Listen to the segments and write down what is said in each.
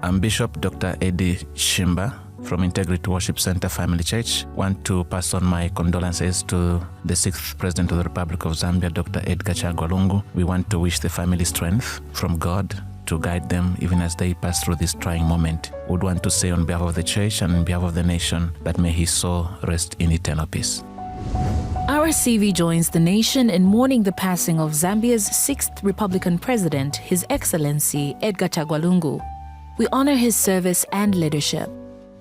I'm Bishop Dr. Eddie Shimba from Integrity Worship Center Family Church. Want to pass on my condolences to the 6th President of the Republic of Zambia, Dr. Edgar Chagwa Lungu. We want to wish the family strength from God to guide them even as they pass through this trying moment. We would want to say on behalf of the church and on behalf of the nation that may his soul rest in eternal peace. RCV joins the nation in mourning the passing of Zambia's 6th Republican President, His Excellency Edgar Chagwa Lungu. We honor his service and leadership.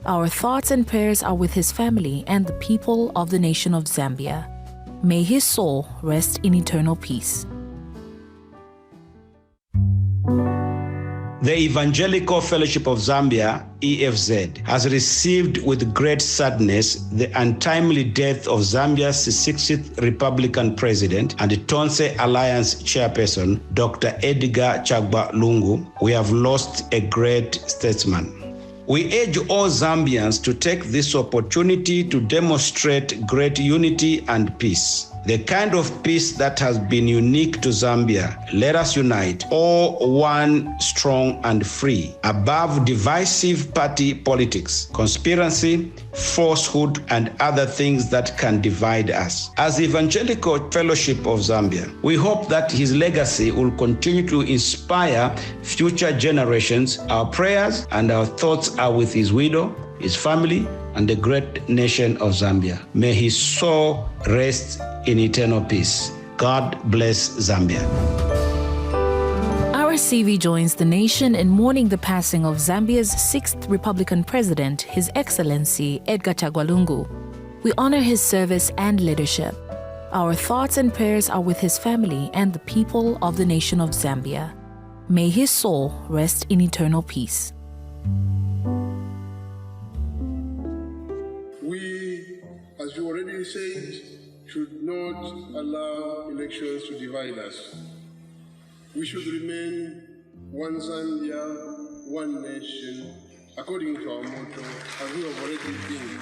Our thoughts and prayers are with his family and the people of the nation of Zambia. May his soul rest in eternal peace. The Evangelical Fellowship of Zambia, EFZ, has received with great sadness the untimely death of Zambia's 60th Republican President and Tonse Alliance Chairperson, Dr. Edgar Chagwa Lungu. We have lost a great statesman. We urge all Zambians to take this opportunity to demonstrate great unity and peace. The kind of peace that has been unique to Zambia. Let us unite, all one, strong and free, above divisive party politics, conspiracy, falsehood, and other things that can divide us. As Evangelical Fellowship of Zambia, we hope that his legacy will continue to inspire future generations. Our prayers and our thoughts are with his widow, his family, and the great nation of Zambia. May his soul rest in eternal peace. God bless Zambia. RCV joins the nation in mourning the passing of Zambia's 6th Republican President, His Excellency Edgar Chagwa Lungu. We honor his service and leadership. Our thoughts and prayers are with his family and the people of the nation of Zambia. May his soul rest in eternal peace. We, as you already said, should not allow elections to divide us. We should remain one Zambia, one nation, according to our motto, as we have already been.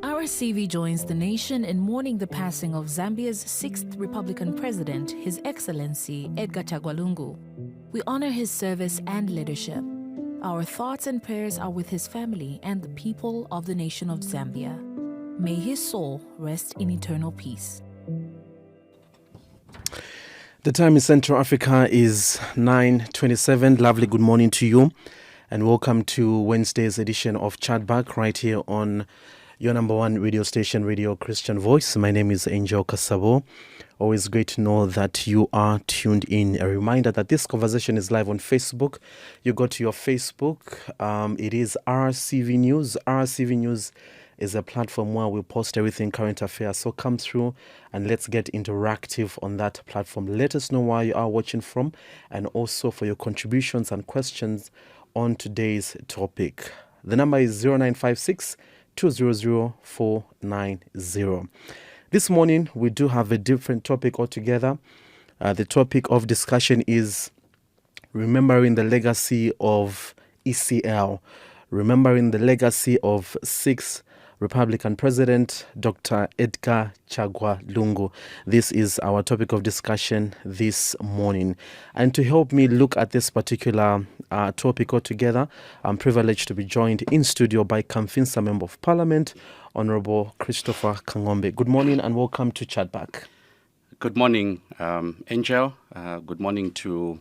RCV joins the nation in mourning the passing of Zambia's 6th Republican President, His Excellency Edgar Chagwa Lungu. We honor his service and leadership. Our thoughts and prayers are with his family and the people of the nation of Zambia. May his soul rest in eternal peace. The time in Central Africa is 9:27. Lovely good morning to you and welcome to Wednesday's edition of Chatback right here on your number one radio station, Radio Christian Voice. My name is Angel Kasabo. Always great to know that you are tuned in. A reminder that this conversation is live on Facebook. You go to your Facebook. It is RCV News. RCV News is a platform where we post everything current affairs. So come through and let's get interactive on that platform. Let us know where you are watching from and also for your contributions and questions on today's topic. The number is 0956 200 490. This morning, we do have a different topic altogether. The topic of discussion is remembering the legacy of ECL, remembering the legacy of 6th Republican President, Dr. Edgar Chagwa Lungu. This is our topic of discussion this morning. And to help me look at this particular topic altogether, I'm privileged to be joined in studio by Kamfinsa Member of Parliament, Honorable Christopher Kang'ombe. Good morning and welcome to Chatback. Good morning, Angel. Good morning to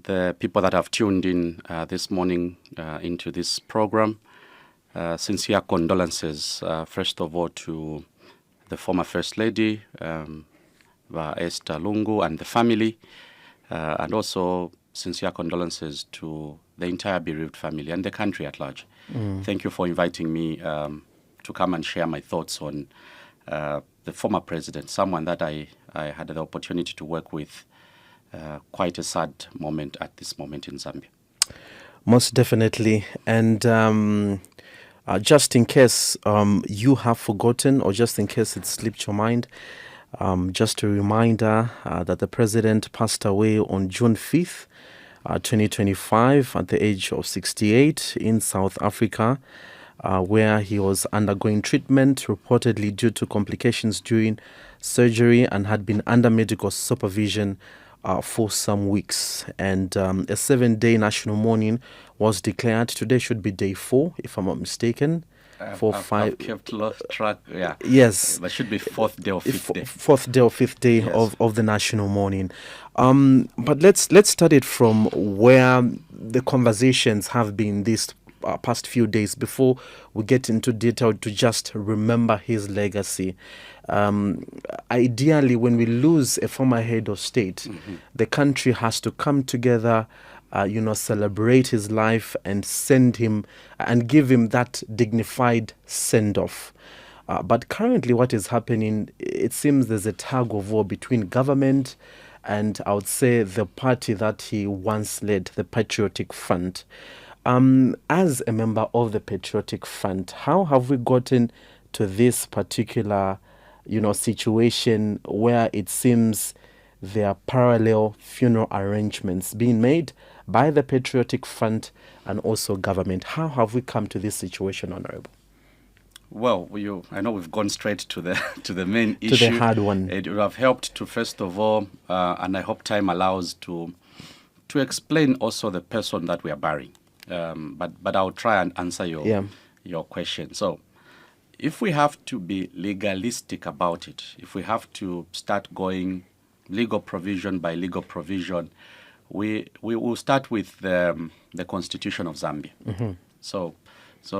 the people that have tuned in this morning into this program. Sincere condolences, first of all, to the former First Lady, Esther Lungu, and the family, and also sincere condolences to the entire bereaved family and the country at large. Thank you for inviting me to come and share my thoughts on the former president, someone that I had the opportunity to work with. Quite a sad moment at this moment in Zambia. Most definitely. And just in case you have forgotten or just in case it slipped your mind, just a reminder that the president passed away on June 5th, 2025 at the age of 68 in South Africa, where he was undergoing treatment reportedly due to complications during surgery and had been under medical supervision for some weeks, and a 7-day national mourning was declared. Today should be day 4, if I'm not mistaken. I've kept lost track. Yeah. Yes. That should be 4th day or 5th day. 4th day or 5th day Yes. of the national mourning. But let's start it from where the conversations have been these past few days before we get into detail, to just remember his legacy. Ideally, when we lose a former head of state, the country has to come together, celebrate his life and send him and give him that dignified send-off. But currently what is happening, it seems there's a tug of war between government and, I would say, the party that he once led, the Patriotic Front. As a member of the Patriotic Front, how have we gotten to this particular, situation where it seems there are parallel funeral arrangements being made by the Patriotic Front and also government? How have we come to this situation, Honorable? Well, I know we've gone straight to the main issue. To the hard one. It would have helped to, first of all, and I hope time allows, to explain also the person that we are burying. But I'll try and answer your question. So, if we have to be legalistic about it, if we have to start going legal provision by legal provision, we will start with the Constitution of Zambia. So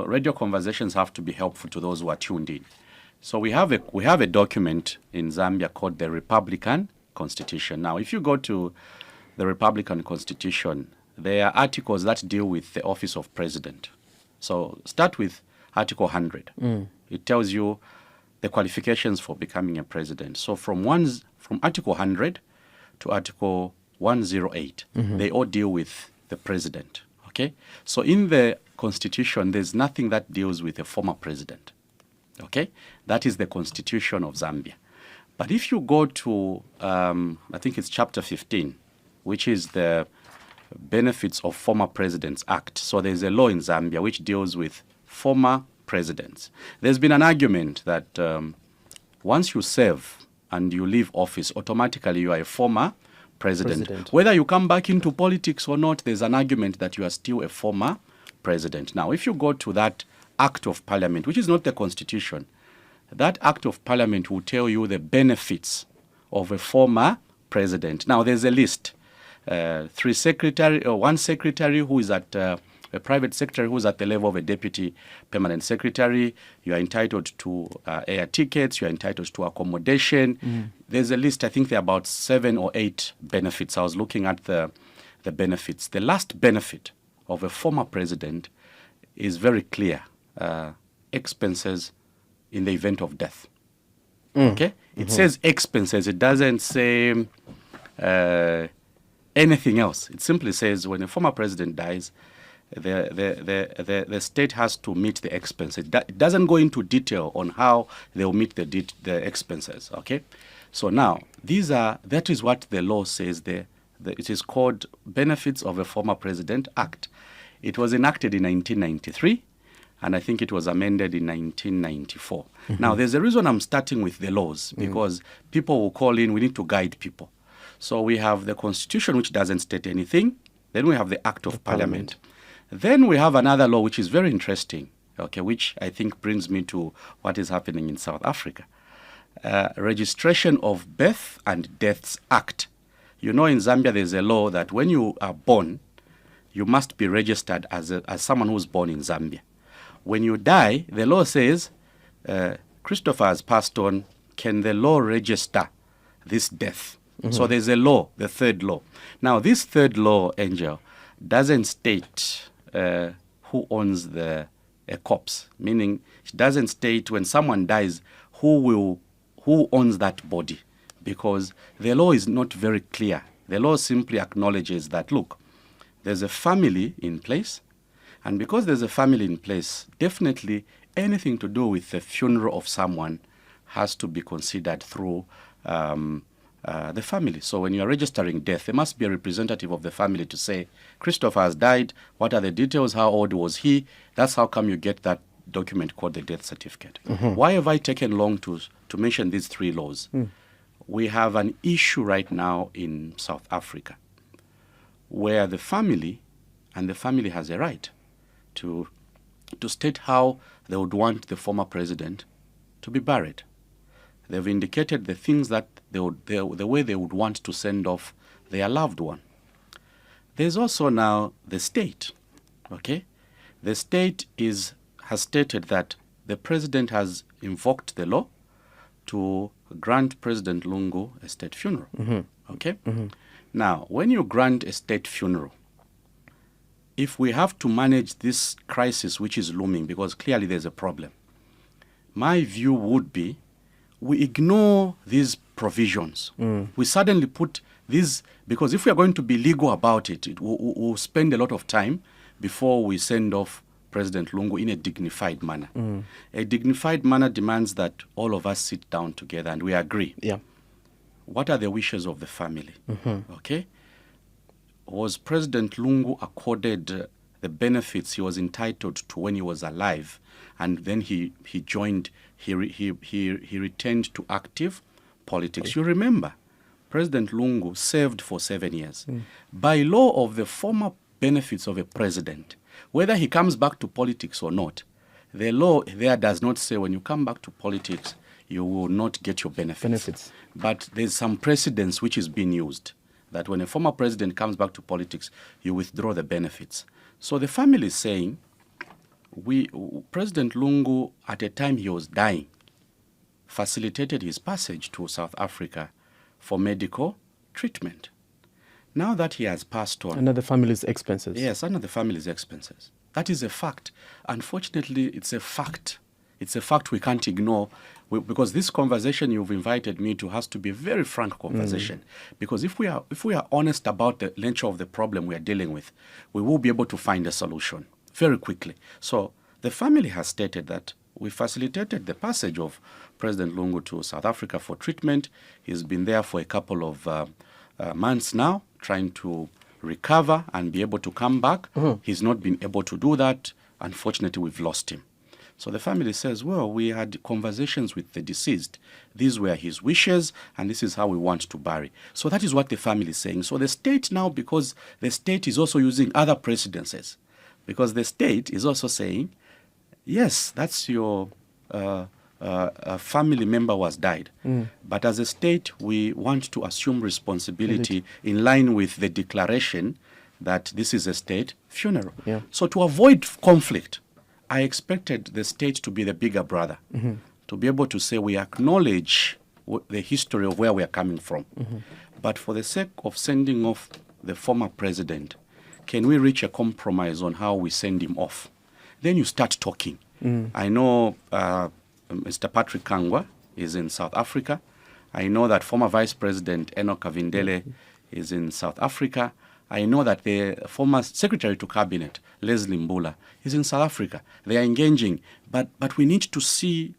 radio conversations have to be helpful to those who are tuned in. So we have a document in Zambia called the Republican Constitution. Now, if you go to the Republican Constitution, there are articles that deal with the office of president. So start with Article 100. It tells you the qualifications for becoming a president. So from Article 100 to Article 108, they all deal with the president. Okay? So in the Constitution, there's nothing that deals with a former president. Okay? That is the Constitution of Zambia. But if you go to, I think it's Chapter 15, which is the Benefits of Former Presidents Act. So there's a law in Zambia which deals with former presidents. There's been an argument that once you serve and you leave office, automatically you are a former president. Whether you come back into politics or not, there's an argument that you are still a former president. Now, if you go to that Act of Parliament, which is not the Constitution, that Act of Parliament will tell you the benefits of a former president. Now, there's a list. 1 secretary who is at a private secretary who is at the level of a deputy permanent secretary. You are entitled to air tickets. You are entitled to accommodation. There's a list. I think there are about 7 or 8 benefits. I was looking at the benefits. The last benefit of a former president is very clear. Expenses in the event of death. Okay? It says expenses. It doesn't say anything else. It simply says when a former president dies, the state has to meet the expenses. It doesn't go into detail on how they will meet the expenses. Okay? So now, that is what the law says there. It is called Benefits of a Former President Act. It was enacted in 1993, and I think it was amended in 1994. Now, there's a reason I'm starting with the laws, because people will call in, we need to guide people. So we have the Constitution, which doesn't state anything. Then we have the Act of Parliament. Then we have another law, which is very interesting, okay, which I think brings me to what is happening in South Africa. Registration of Birth and Deaths Act. You know, in Zambia, there's a law that when you are born, you must be registered as someone who's born in Zambia. When you die, the law says, Christopher has passed on, can the law register this death? So there's a law, the third law. Now, this third law, Angel, doesn't state who owns a corpse, meaning it doesn't state when someone dies who owns that body, because the law is not very clear. The law simply acknowledges that, look, there's a family in place, and because there's a family in place, definitely anything to do with the funeral of someone has to be considered through the family. So when you're registering death, there must be a representative of the family to say, Christopher has died, what are the details, how old was he? That's how come you get that document called the death certificate. Why have I taken long to mention these 3 laws? we have an issue right now in South Africa where the family has a right to state how they would want the former president to be buried. They've indicated the things that the way they would want to send off their loved one. There's also now the state, okay? The state has stated that the president has invoked the law to grant President Lungu a state funeral, okay? Now, when you grant a state funeral, if we have to manage this crisis which is looming, because clearly there's a problem, my view would be we ignore these provisions. We suddenly put these, because if we are going to be legal about it, we'll spend a lot of time before we send off President Lungu in a dignified manner. A dignified manner demands that all of us sit down together and we agree. Yeah. What are the wishes of the family? Okay? Was President Lungu accorded the benefits he was entitled to when he was alive, and then he returned to active politics? You remember, President Lungu served for 7 years. By law of the former benefits of a president, whether he comes back to politics or not, the law there does not say when you come back to politics, you will not get your benefits. But there's some precedence which is being used, that when a former president comes back to politics, you withdraw the benefits. So the family is saying, President Lungu, at a time he was dying, facilitated his passage to South Africa for medical treatment. Now that he has passed on... Under the family's expenses. Yes, under the family's expenses. That is a fact. Unfortunately, it's a fact. It's a fact we can't ignore, because this conversation you've invited me to has to be a very frank conversation. Because if we are honest about the nature of the problem we are dealing with, we will be able to find a solution very quickly. So the family has stated that we facilitated the passage of President Lungu to South Africa for treatment. He's been there for a couple of months now, trying to recover and be able to come back. He's not been able to do that. Unfortunately, we've lost him. So the family says, well, we had conversations with the deceased. These were his wishes, and this is how we want to bury. So that is what the family is saying. So the state now, because the state is also using other precedences, because the state is also saying, yes, that's your family member was died. But as a state, we want to assume responsibility in line with the declaration that this is a state funeral. Yeah. So to avoid conflict, I expected the state to be the bigger brother, to be able to say we acknowledge the history of where we are coming from. But for the sake of sending off the former president, can we reach a compromise on how we send him off? Then you start talking. I know Mr. Patrick Kang'ombe is in South Africa. I know that former Vice President Enoch Kavindele is in South Africa. I know that the former Secretary to Cabinet, Leslie Mbula, is in South Africa. They are engaging, but we need to see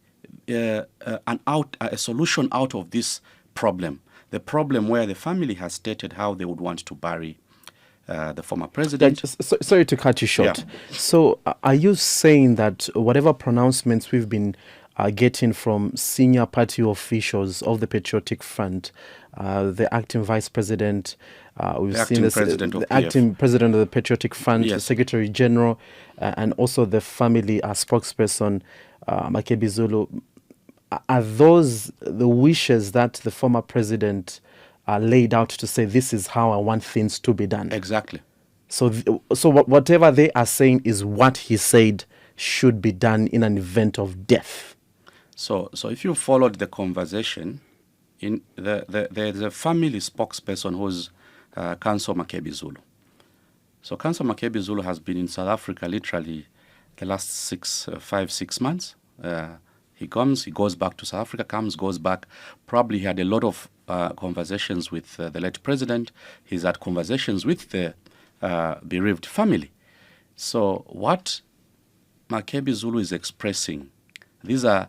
a solution out of this problem. The problem where the family has stated how they would want to bury the former president. Sorry to cut you short. Yeah. So are you saying that whatever pronouncements we've been getting from senior party officials of the Patriotic Front, the acting vice president, the acting president of the Patriotic Front, yes, the Secretary General, and also the family spokesperson, Makebi Zulu, are those the wishes that the former president laid out to say, this is how I want things to be done? Exactly. So whatever they are saying is what he said should be done in an event of death. So if you followed the conversation, there's a family spokesperson who's Council Makebi Zulu. So Council Makebi Zulu has been in South Africa literally the last 5-6 months. He comes, he goes back to South Africa, goes back. Probably he had a lot of conversations with the late president. He's had conversations with the bereaved family. So what Makebi Zulu is expressing, these are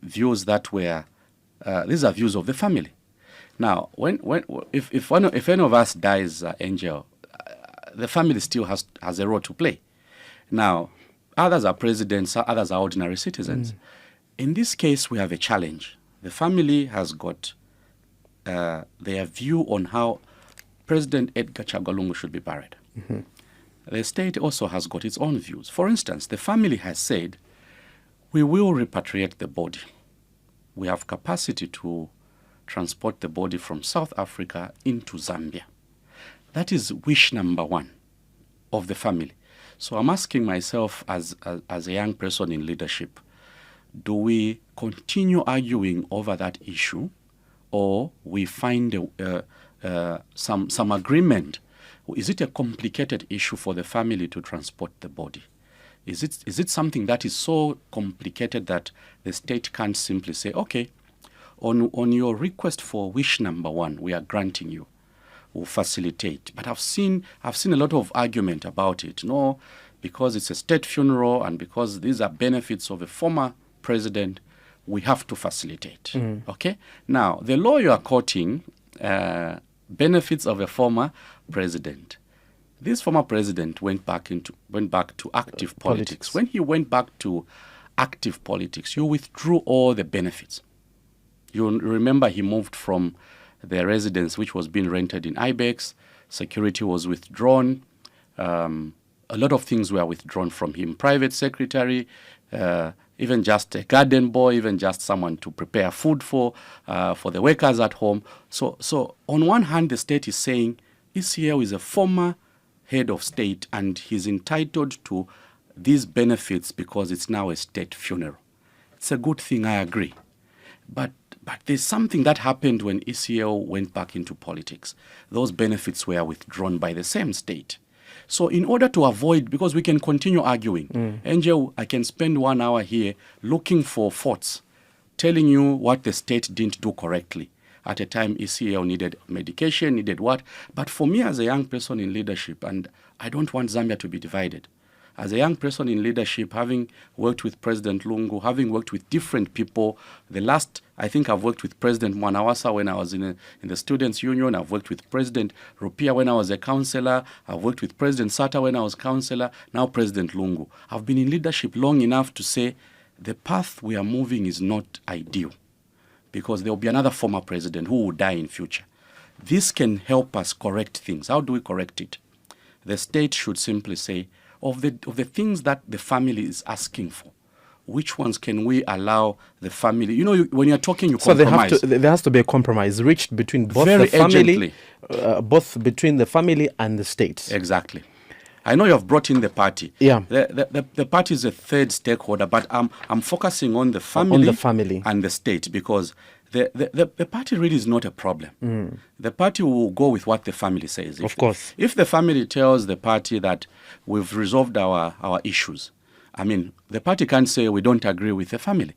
views that were, these are views of the family. Now, if any of us dies, Angel, the family still has a role to play. Now, others are presidents, others are ordinary citizens. In this case, we have a challenge. The family has got their view on how President Edgar Chagwa Lungu should be buried. Mm-hmm. The state also has got its own views. For instance, the family has said, we will repatriate the body. We have capacity to transport the body from South Africa into Zambia. That is wish number one of the family. So I'm asking myself as a young person in leadership, do we continue arguing over that issue, or we find some agreement? Is it a complicated issue for the family to transport the body? Is it something that is so complicated that the state can't simply say, okay, on your request for wish number one, we are granting you, we'll facilitate. But I've seen a lot of argument about it. No, because it's a state funeral and because these are benefits of a former president, we have to facilitate. Okay? Now, the law you are quoting, benefits of a former president. This former president went back to active politics. When he went back to active politics, you withdrew all the benefits. You remember he moved from the residence which was being rented in Ibex. Security was withdrawn. A lot of things were withdrawn from him. Private secretary, even just a garden boy, even just someone to prepare food for the workers at home. So on one hand, the state is saying, ECL is a former head of state and he's entitled to these benefits because it's now a state funeral. It's a good thing, I agree. But there's something that happened when ECL went back into politics. Those benefits were withdrawn by the same state. So in order to avoid, because we can continue arguing, Angel, I can spend 1 hour here looking for faults, telling you what the state didn't do correctly. At a time, ECL needed medication, needed what? But for me as a young person in leadership, and I don't want Zambia to be divided, as a young person in leadership, having worked with President Lungu, having worked with different people, I think I've worked with President Mwanawasa when I was in the Students' Union. I've worked with President Rupia when I was a councillor. I've worked with President Sata when I was councillor. Now President Lungu. I've been in leadership long enough to say the path we are moving is not ideal, because there will be another former president who will die in future. This can help us correct things. How do we correct it? The state should simply say, of the things that the family is asking for, which ones can we allow the family? You know, when you're talking, you compromise. So there has to be a compromise reached between both Very the family, urgently. Both between the family and the state. Exactly. I know you have brought in the party. Yeah. The party is a third stakeholder, but I'm focusing on the family, and the state, because the party really is not a problem. The party will go with what the family says. Of course. If the family tells the party that we've resolved our issues, I mean, the party can't say we don't agree with the family.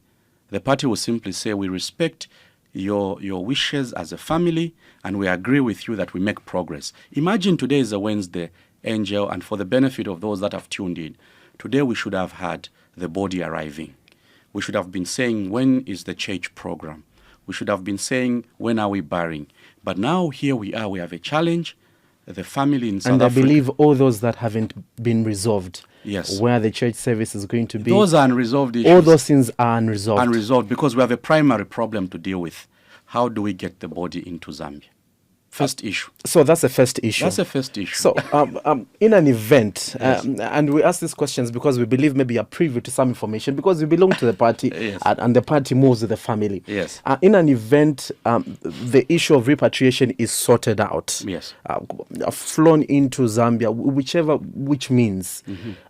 The party will simply say we respect your wishes as a family and we agree with you that we make progress. Imagine today is a Wednesday, Angel, and for the benefit of those that have tuned in, today we should have had the body arriving. We should have been saying, when is the church program? We should have been saying, when are we burying? But now here we are, we have a challenge. The family in South Africa. And I believe all those that haven't been resolved. Yes. Where the church service is going to be. Those are unresolved issues. All those things are unresolved. Unresolved because we have a primary problem to deal with. How do we get the body into Zambia? First issue. So that's the first issue. That's the first issue. So in an event, Yes. and we ask these questions because we believe maybe you're privy to some information because we belong to the party Yes. and the party moves with the family. Yes. In an event, the issue of repatriation is sorted out. Yes. Flown into Zambia, which means.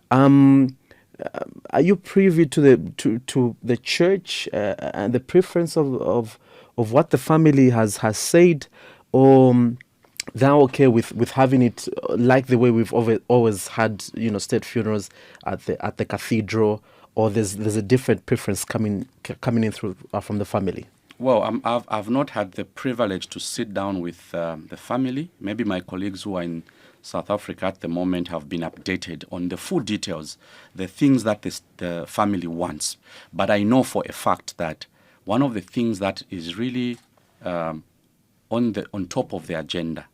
Are you privy to the church and the preference of what the family has said? Or they're okay with having it like the way we've always had, state funerals at the cathedral, or there's a different preference coming in through from the family? Well, I've not had the privilege to sit down with the family. Maybe my colleagues who are in South Africa at the moment have been updated on the full details, the things that the family wants. But I know for a fact that one of the things that is really on top of the agenda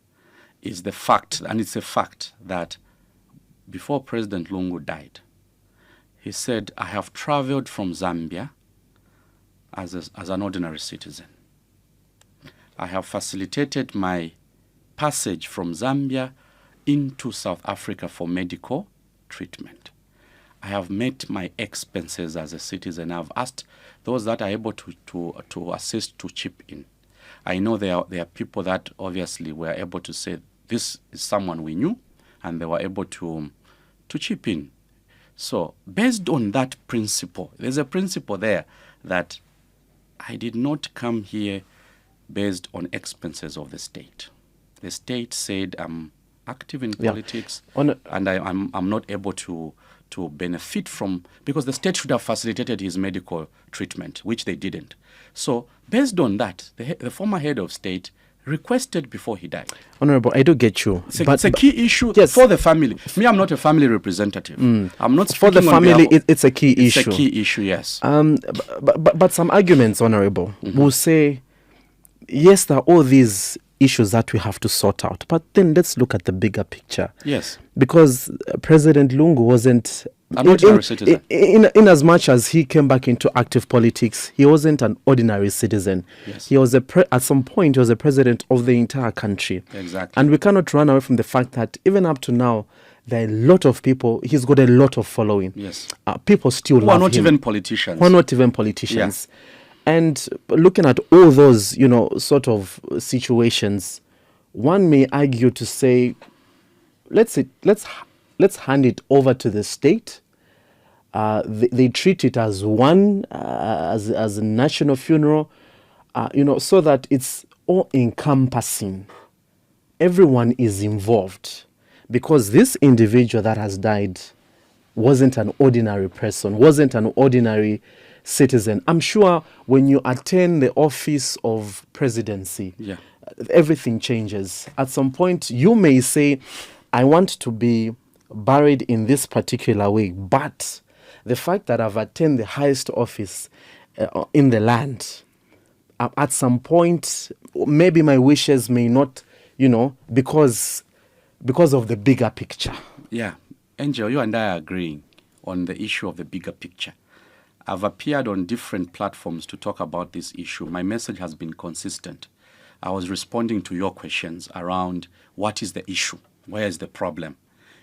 is the fact, and it's a fact, that before President Lungu died, he said, I have traveled from Zambia as an ordinary citizen. I have facilitated my passage from Zambia into South Africa for medical treatment. I have met my expenses as a citizen. I've asked those that are able to assist to chip in. I know there are people that obviously were able to say this is someone we knew, and they were able to chip in. So based on that principle, there's a principle there that I did not come here based on expenses of the state. The state said I'm active in politics, and I'm not able to benefit from, because the state should have facilitated his medical treatment, which they didn't. So based on that, the former head of state requested before he died. Honorable, I do get you. It's a key issue for the family. Me, I'm not a family representative. I'm not for the family. It's a key issue. It's a key issue, yes. But some arguments, Honorable, will say, yes, there are all these issues that we have to sort out, but then let's look at the bigger picture. Yes. Because President Lungu wasn't an ordinary citizen. In as much as he came back into active politics, he wasn't an ordinary citizen. Yes. He was at some point he was a president of the entire country. Exactly. And we cannot run away from the fact that even up to now, there are a lot of people. He's got a lot of following. Yes. People still love him. Who are not even politicians. Who are not even politicians. Yeah. And looking at all those, sort of situations, one may argue to say, let's hand it over to the state. They treat it as one, as a national funeral, so that it's all encompassing. Everyone is involved, because this individual that has died wasn't an ordinary person, wasn't an ordinary citizen. I'm sure when you attend the office of presidency, everything changes. At some point, you may say, I want to be buried in this particular way, but the fact that I've attained the highest office in the land, at some point, maybe my wishes may not, because of the bigger picture. Yeah. Angel, you and I are agreeing on the issue of the bigger picture. I've appeared on different platforms to talk about this issue. My message has been consistent. I was responding to your questions around what is the issue, where is the problem.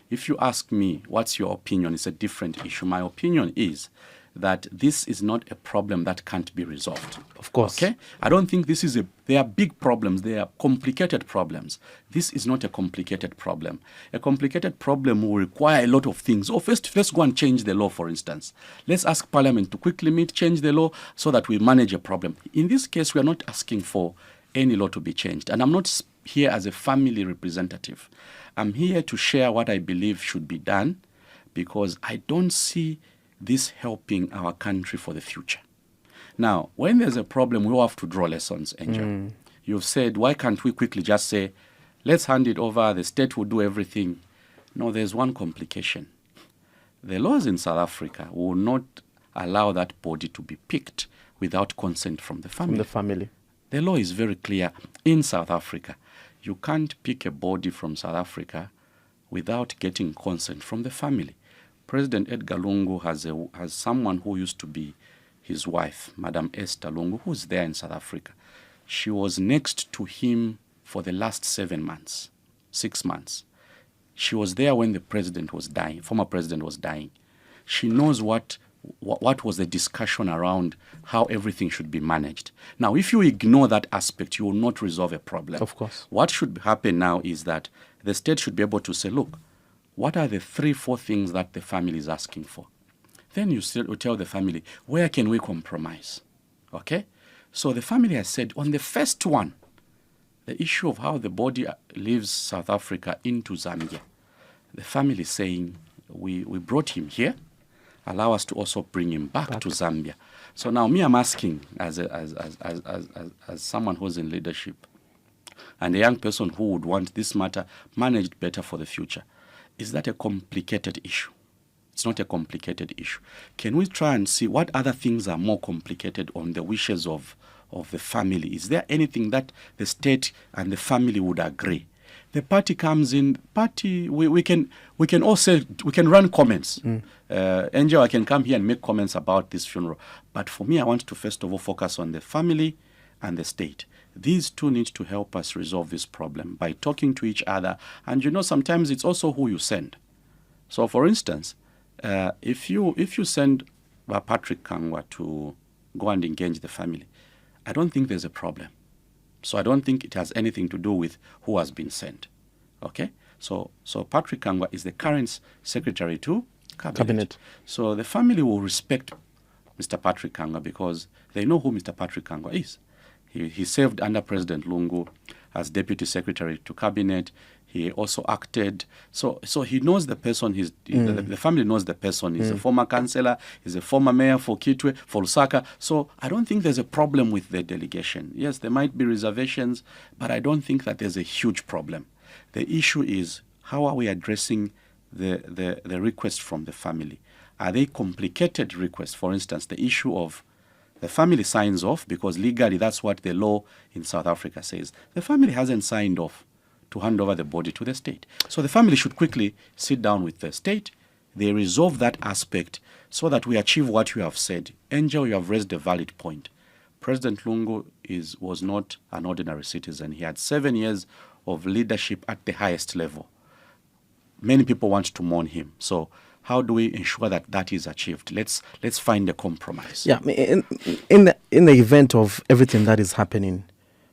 If you ask me, what's your opinion, it's a different issue. My opinion is that this is not a problem that can't be resolved. Of course. Okay? I don't think there are big problems, they are complicated problems. This is not a complicated problem. A complicated problem will require a lot of things. First, let's go and change the law, for instance. Let's ask Parliament to quickly meet, change the law so that we manage a problem. In this case, we are not asking for any law to be changed. And I'm not here as a family representative. I'm here to share what I believe should be done, because I don't see this helping our country for the future. Now, when there's a problem, we all have to draw lessons, Angel. You've said, why can't we quickly just say, let's hand it over, the state will do everything. No, there's one complication. The laws in South Africa will not allow that body to be picked without consent from the family. From the family. The law is very clear in South Africa. You can't pick a body from South Africa without getting consent from the family. President Edgar Lungu has someone who used to be his wife, Madam Esther Lungu, who's there in South Africa. She was next to him for the last 6 months. She was there when the president was dying, former president was dying. She knows what was the discussion around how everything should be managed. Now, if you ignore that aspect, you will not resolve a problem. Of course. What should happen now is that the state should be able to say, look, what are the 3-4 things that the family is asking for? Then you tell the family, where can we compromise? Okay? So the family has said, on the first one, the issue of how the body leaves South Africa into Zambia, the family is saying, we brought him here, allow us to also bring him back to Zambia. So now me, I'm asking as someone who's in leadership and a young person who would want this matter managed better for the future, is that a complicated issue? It's not a complicated issue. Can we try and see what other things are more complicated on the wishes of the family? Is there anything that the state and the family would agree? The party comes in, we can all say, we can run comments. Angel, I can come here and make comments about this funeral. But for me, I want to first of all focus on the family and the state. These two need to help us resolve this problem by talking to each other. And sometimes it's also who you send. So, for instance, if you send Patrick Kangwa to go and engage the family, I don't think there's a problem. So I don't think it has anything to do with who has been sent. Okay? So Patrick Kangwa is the current secretary to cabinet. So the family will respect Mr. Patrick Kangwa because they know who Mr. Patrick Kangwa is. He served under President Lungu as deputy secretary to cabinet. He also acted. So he knows the person. The family knows the person. He's a former councillor. He's a former mayor for Kitwe, for Lusaka. So I don't think there's a problem with the delegation. Yes, there might be reservations, but I don't think that there's a huge problem. The issue is how are we addressing the request from the family? Are they complicated requests? For instance, the issue of the family signs off because legally that's what the law in South Africa says. The family hasn't signed off to hand over the body to the state. So the family should quickly sit down with the state. They resolve that aspect so that we achieve what you have said. Angel, you have raised a valid point. President Lungu was not an ordinary citizen. He had 7 years of leadership at the highest level. Many people want to mourn him. So how do we ensure that that is achieved? Let's find a compromise. Yeah, in the event of everything that is happening,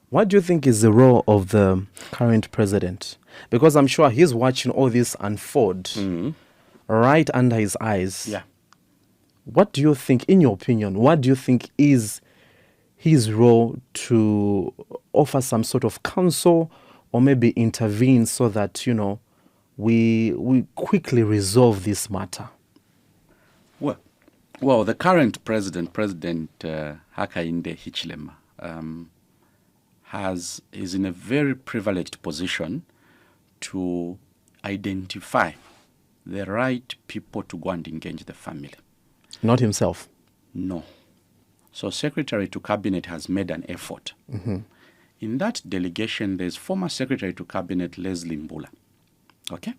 what do you think is the role of the current president? Because I'm sure he's watching all this unfold right under his eyes. Yeah. What do you think, in your opinion, what do you think is his role to offer some sort of counsel or maybe intervene so that, we quickly resolve this matter? Well, the current President Hakainde Hichilema, is in a very privileged position to identify the right people to go and engage the family. Not himself? No. So Secretary to Cabinet has made an effort. Mm-hmm. In that delegation, there's former Secretary to Cabinet Leslie Mbula. Okay?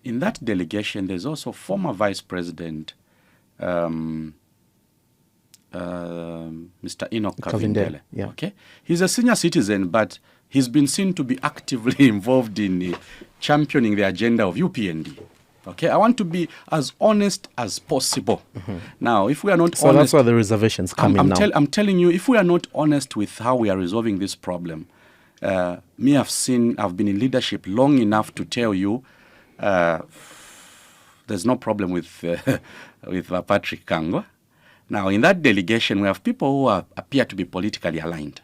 In that delegation, there's also former Vice President Mr. Enoch Kavindele. Yeah. Okay, he's a senior citizen, but he's been seen to be actively involved in championing the agenda of UPND. Okay, I want to be as honest as possible. Mm-hmm. Now, if we are not honest, that's why the reservations come in now. I'm telling you, if we are not honest with how we are resolving this problem, I've been in leadership long enough to tell you, there's no problem with Patrick Kangwa. Now, in that delegation, we have people who appear to be politically aligned.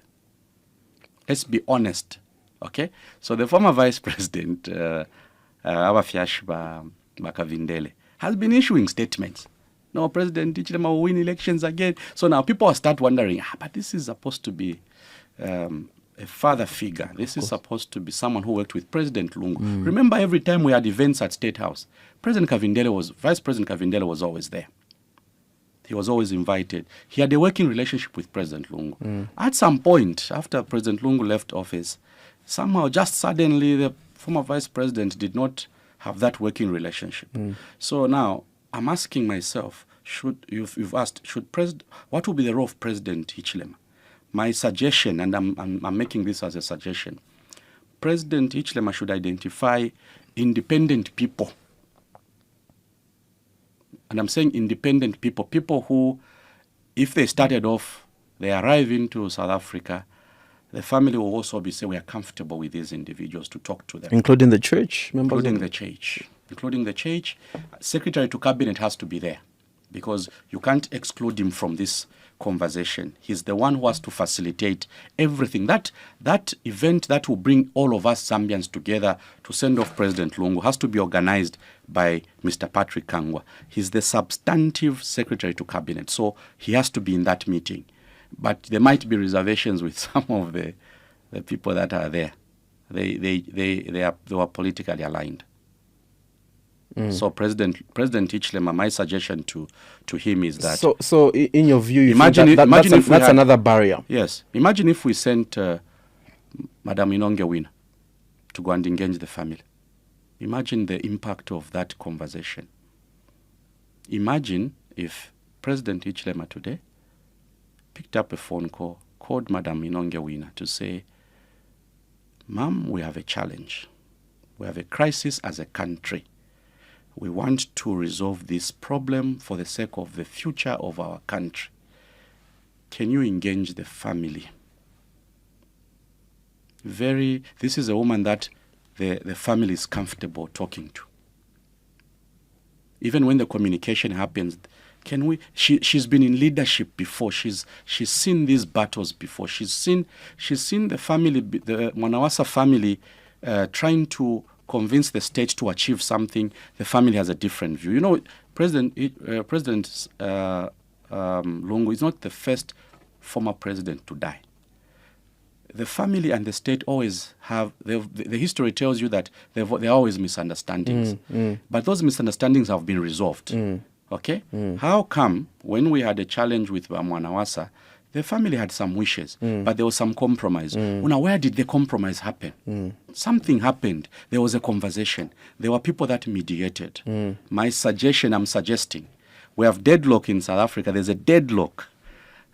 Let's be honest, okay? So the former Vice President, Abafiash Bakavindele, has been issuing statements. No, President Hichilema will win elections again. So now people start wondering, but this is supposed to be a father figure. This is supposed to be someone who worked with President Lungu. Remember, every time we had events at State House, Vice President Kavindele was always there. He was always invited. He had a working relationship with President Lungu. At some point, after President Lungu left office, somehow, just suddenly, the former vice president did not have that working relationship. So now, I'm asking myself, you've asked, what would be the role of President Hichilema? My suggestion, and I'm making this as a suggestion, President Hichilema should identify independent people. And I'm saying independent people who, if they started off, they arrive into South Africa, the family will also be saying we are comfortable with these individuals to talk to them. Including the church? Including the church. Secretary to Cabinet has to be there because you can't exclude him from this conversation. He's the one who has to facilitate everything. That event that will bring all of us Zambians together to send off President Lungu has to be organized by Mr. Patrick Kangwa. He's the substantive Secretary to Cabinet, so he has to be in that meeting. But there might be reservations with some of the people that are there. They were politically aligned. So President Hichilema, my suggestion to him is that. So in your view, that's another barrier. Yes. Imagine if we sent Madam Inonge Wina to go and engage the family. Imagine the impact of that conversation. Imagine if President Hichilema today picked up a phone call, called Madam Inonge Wina to say, Ma'am, we have a challenge. We have a crisis as a country. We want to resolve this problem for the sake of the future of our country. Can you engage the family? This is a woman that the family is comfortable talking to. Even when the communication happens, she's been in leadership before. She's seen these battles before. She's seen the family, the Mwanawasa family, trying to convince the state to achieve something. The family has a different view. You know, President Lungu is not the first former president to die. The family and the state always have, the history tells you that there are always misunderstandings. But those misunderstandings have been resolved. Okay? How come when we had a challenge with Mwanawasa, the family had some wishes, but there was some compromise. Now, where did the compromise happen? Something happened. There was a conversation. There were people that mediated. I'm suggesting, we have deadlock in South Africa. There's a deadlock.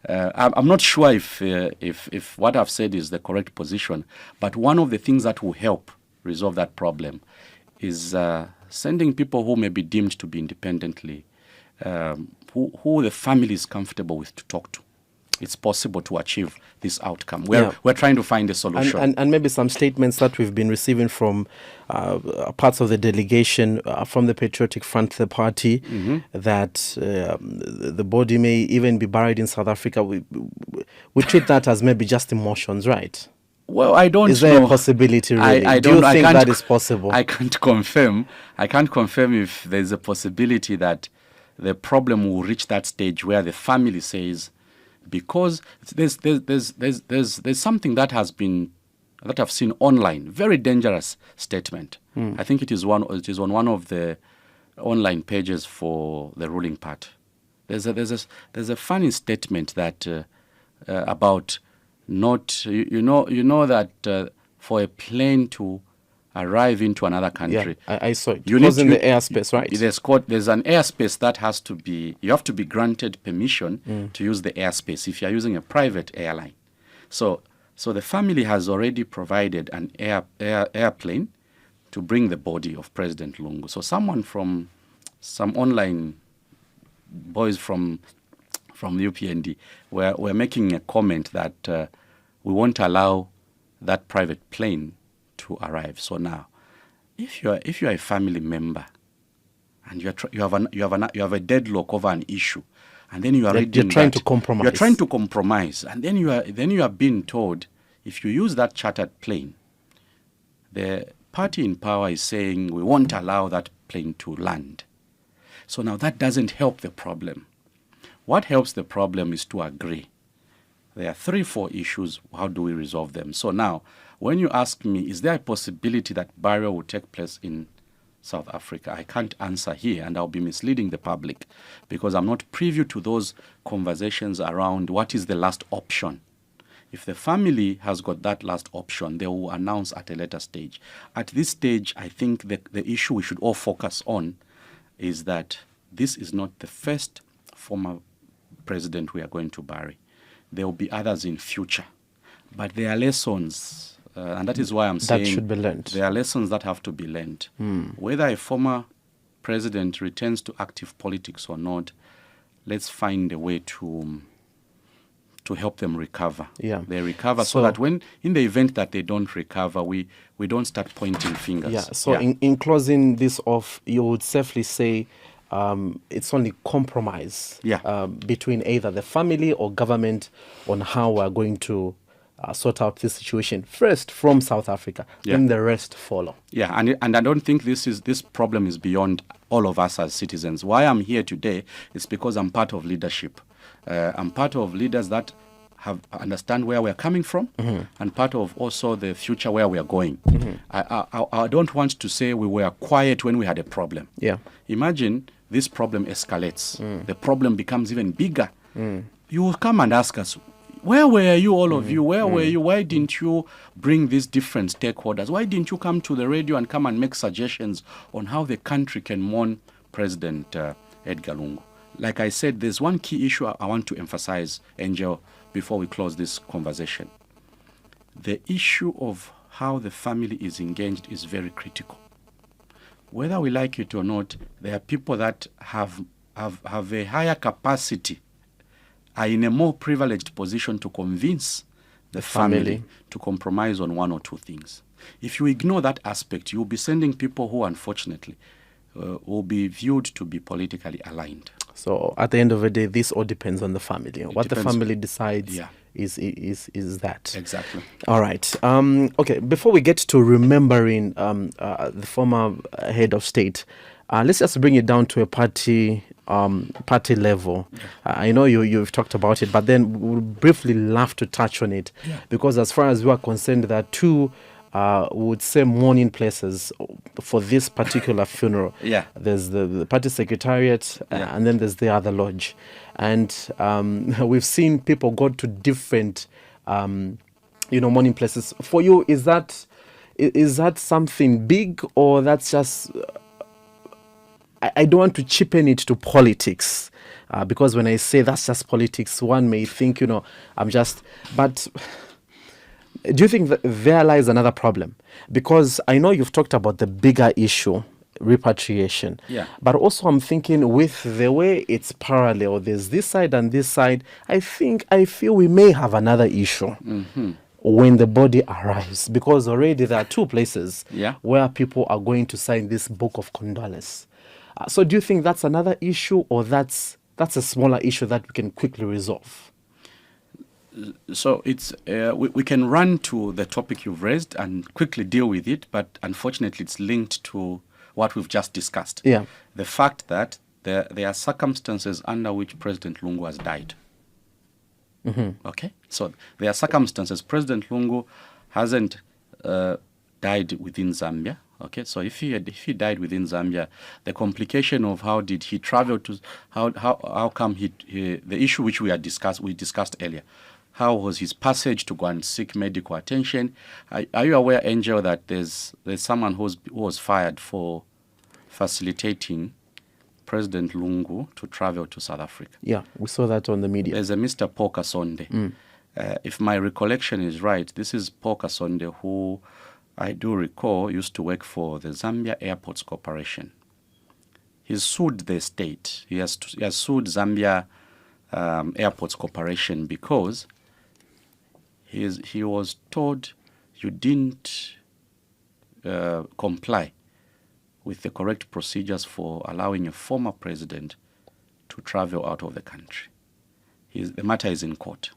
I'm not sure if what I've said is the correct position, but one of the things that will help resolve that problem is sending people who may be deemed to be independently, who the family is comfortable with to talk to. It's possible to achieve this outcome. We're trying to find a solution. And maybe some statements that we've been receiving from parts of the delegation from the Patriotic Front, the party, that the body may even be buried in South Africa. We treat that as maybe just emotions, right? Well, I don't know. Is there a possibility, really? Do you think that is possible? I can't confirm. I can't confirm if there's a possibility that the problem will reach that stage where the family says, because there's something that I've seen online, very dangerous statement. I think it is on one of the online pages for the ruling party. There's a funny statement that about not you know that for a plane to arrive into another country. Yeah, I saw it. It was in the airspace, right? There's an airspace that has to be, you have to be granted permission to use the airspace if you're using a private airline. So the family has already provided an airplane to bring the body of President Lungu. So someone from some online boys from the UPND were making a comment that we won't allow that private plane to arrive. So now, if you're a family member and you have a deadlock over an issue, and then you are trying to compromise. You're trying to compromise, and then you are being told, if you use that chartered plane, the party in power is saying we won't allow that plane to land. So now that doesn't help the problem. What helps the problem is to agree. There are 3-4 issues. How do we resolve them? So now, when you ask me, is there a possibility that burial will take place in South Africa? I can't answer here, and I'll be misleading the public because I'm not privy to those conversations around what is the last option. If the family has got that last option, they will announce at a later stage. At this stage, I think that the issue we should all focus on is that this is not the first former president we are going to bury. There will be others in future. But there are lessons, and that is why I'm saying that should be learned. There are lessons that have to be learned. Whether a former president returns to active politics or not, let's find a way to help them recover. Yeah. They recover so that when, in the event that they don't recover, we don't start pointing fingers. Yeah. So in closing this off, you would safely say it's only compromise between either the family or government on how we're going to sort out this situation first from South Africa, then the rest follow. Yeah, and I don't think this problem is beyond all of us as citizens. Why I'm here today is because I'm part of leadership. I'm part of leaders that understand where we're coming from, and part of also the future where we are going. I don't want to say we were quiet when we had a problem. Yeah. Imagine this problem escalates. The problem becomes even bigger. You will come and ask us, where were you, all of you? Where were you? Why didn't you bring these different stakeholders? Why didn't you come to the radio and come and make suggestions on how the country can mourn President Edgar Lungu? Like I said, there's one key issue I want to emphasize, Angel, before we close this conversation. The issue of how the family is engaged is very critical. Whether we like it or not, there are people that have a higher capacity, are in a more privileged position to convince the family to compromise on one or two things. If you ignore that aspect, you'll be sending people who, unfortunately, will be viewed to be politically aligned. So at the end of the day, this all depends on the family. What the family decides is that. Exactly. All right. Okay, before we get to remembering the former head of state, let's just bring it down to a party level. I know you've talked about it, but then we'll briefly love to touch on it, because as far as we are concerned, there are two would say mourning places for this particular funeral. There's the party secretariat, and then there's the other lodge. And we've seen people go to different mourning places. For you, is that something big, or that's just I don't want to cheapen it to politics, because when I say that's just politics, one may think, but do you think that there lies another problem? Because I know you've talked about the bigger issue, repatriation. But also I'm thinking with the way it's parallel, there's this side and this side, I feel we may have another issue when the body arrives. Because already there are two places where people are going to sign this book of condolence. So do you think that's another issue, or that's a smaller issue that we can quickly resolve? So it's we can run to the topic you've raised and quickly deal with it, but unfortunately it's linked to what we've just discussed. The fact that there are circumstances under which President Lungu has died. Okay? So there are circumstances. President Lungu hasn't died within Zambia. Okay, so if he died within Zambia, the complication of how did he travel to, how come he the issue which we discussed earlier, how was his passage to go and seek medical attention? Are you aware, Angel, that there's someone who was fired for facilitating President Lungu to travel to South Africa? Yeah, we saw that on the media. There's a Mr. Paul Kasonde. If my recollection is right, this is Paul Kasonde, who I do recall used to work for the Zambia Airports Corporation. He's sued the state. He has sued Zambia Airports Corporation because he was told you didn't comply with the correct procedures for allowing a former president to travel out of the country. The matter is in court.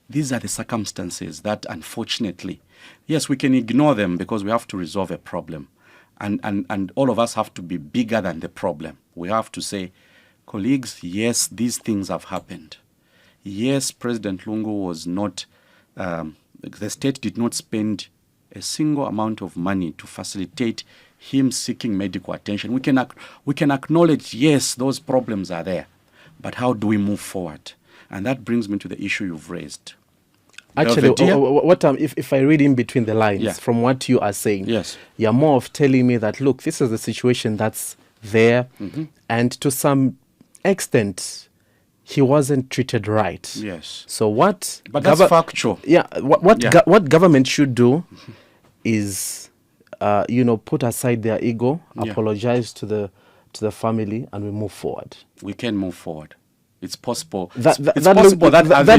These are the circumstances that, unfortunately, yes, we can ignore them because we have to resolve a problem. And all of us have to be bigger than the problem. We have to say, colleagues, yes, these things have happened. Yes, President Lungu was not, the state did not spend a single amount of money to facilitate him seeking medical attention. We can acknowledge, yes, those problems are there. But how do we move forward? And that brings me to the issue you've raised. Actually, if I read in between the lines from what you are saying, you're more of telling me that, look, this is the situation that's there, and to some extent, he wasn't treated right. Yes. So what? But that's factual. Yeah. What government should do is, put aside their ego, apologize to the family, and we move forward. We can move forward. It's possible. That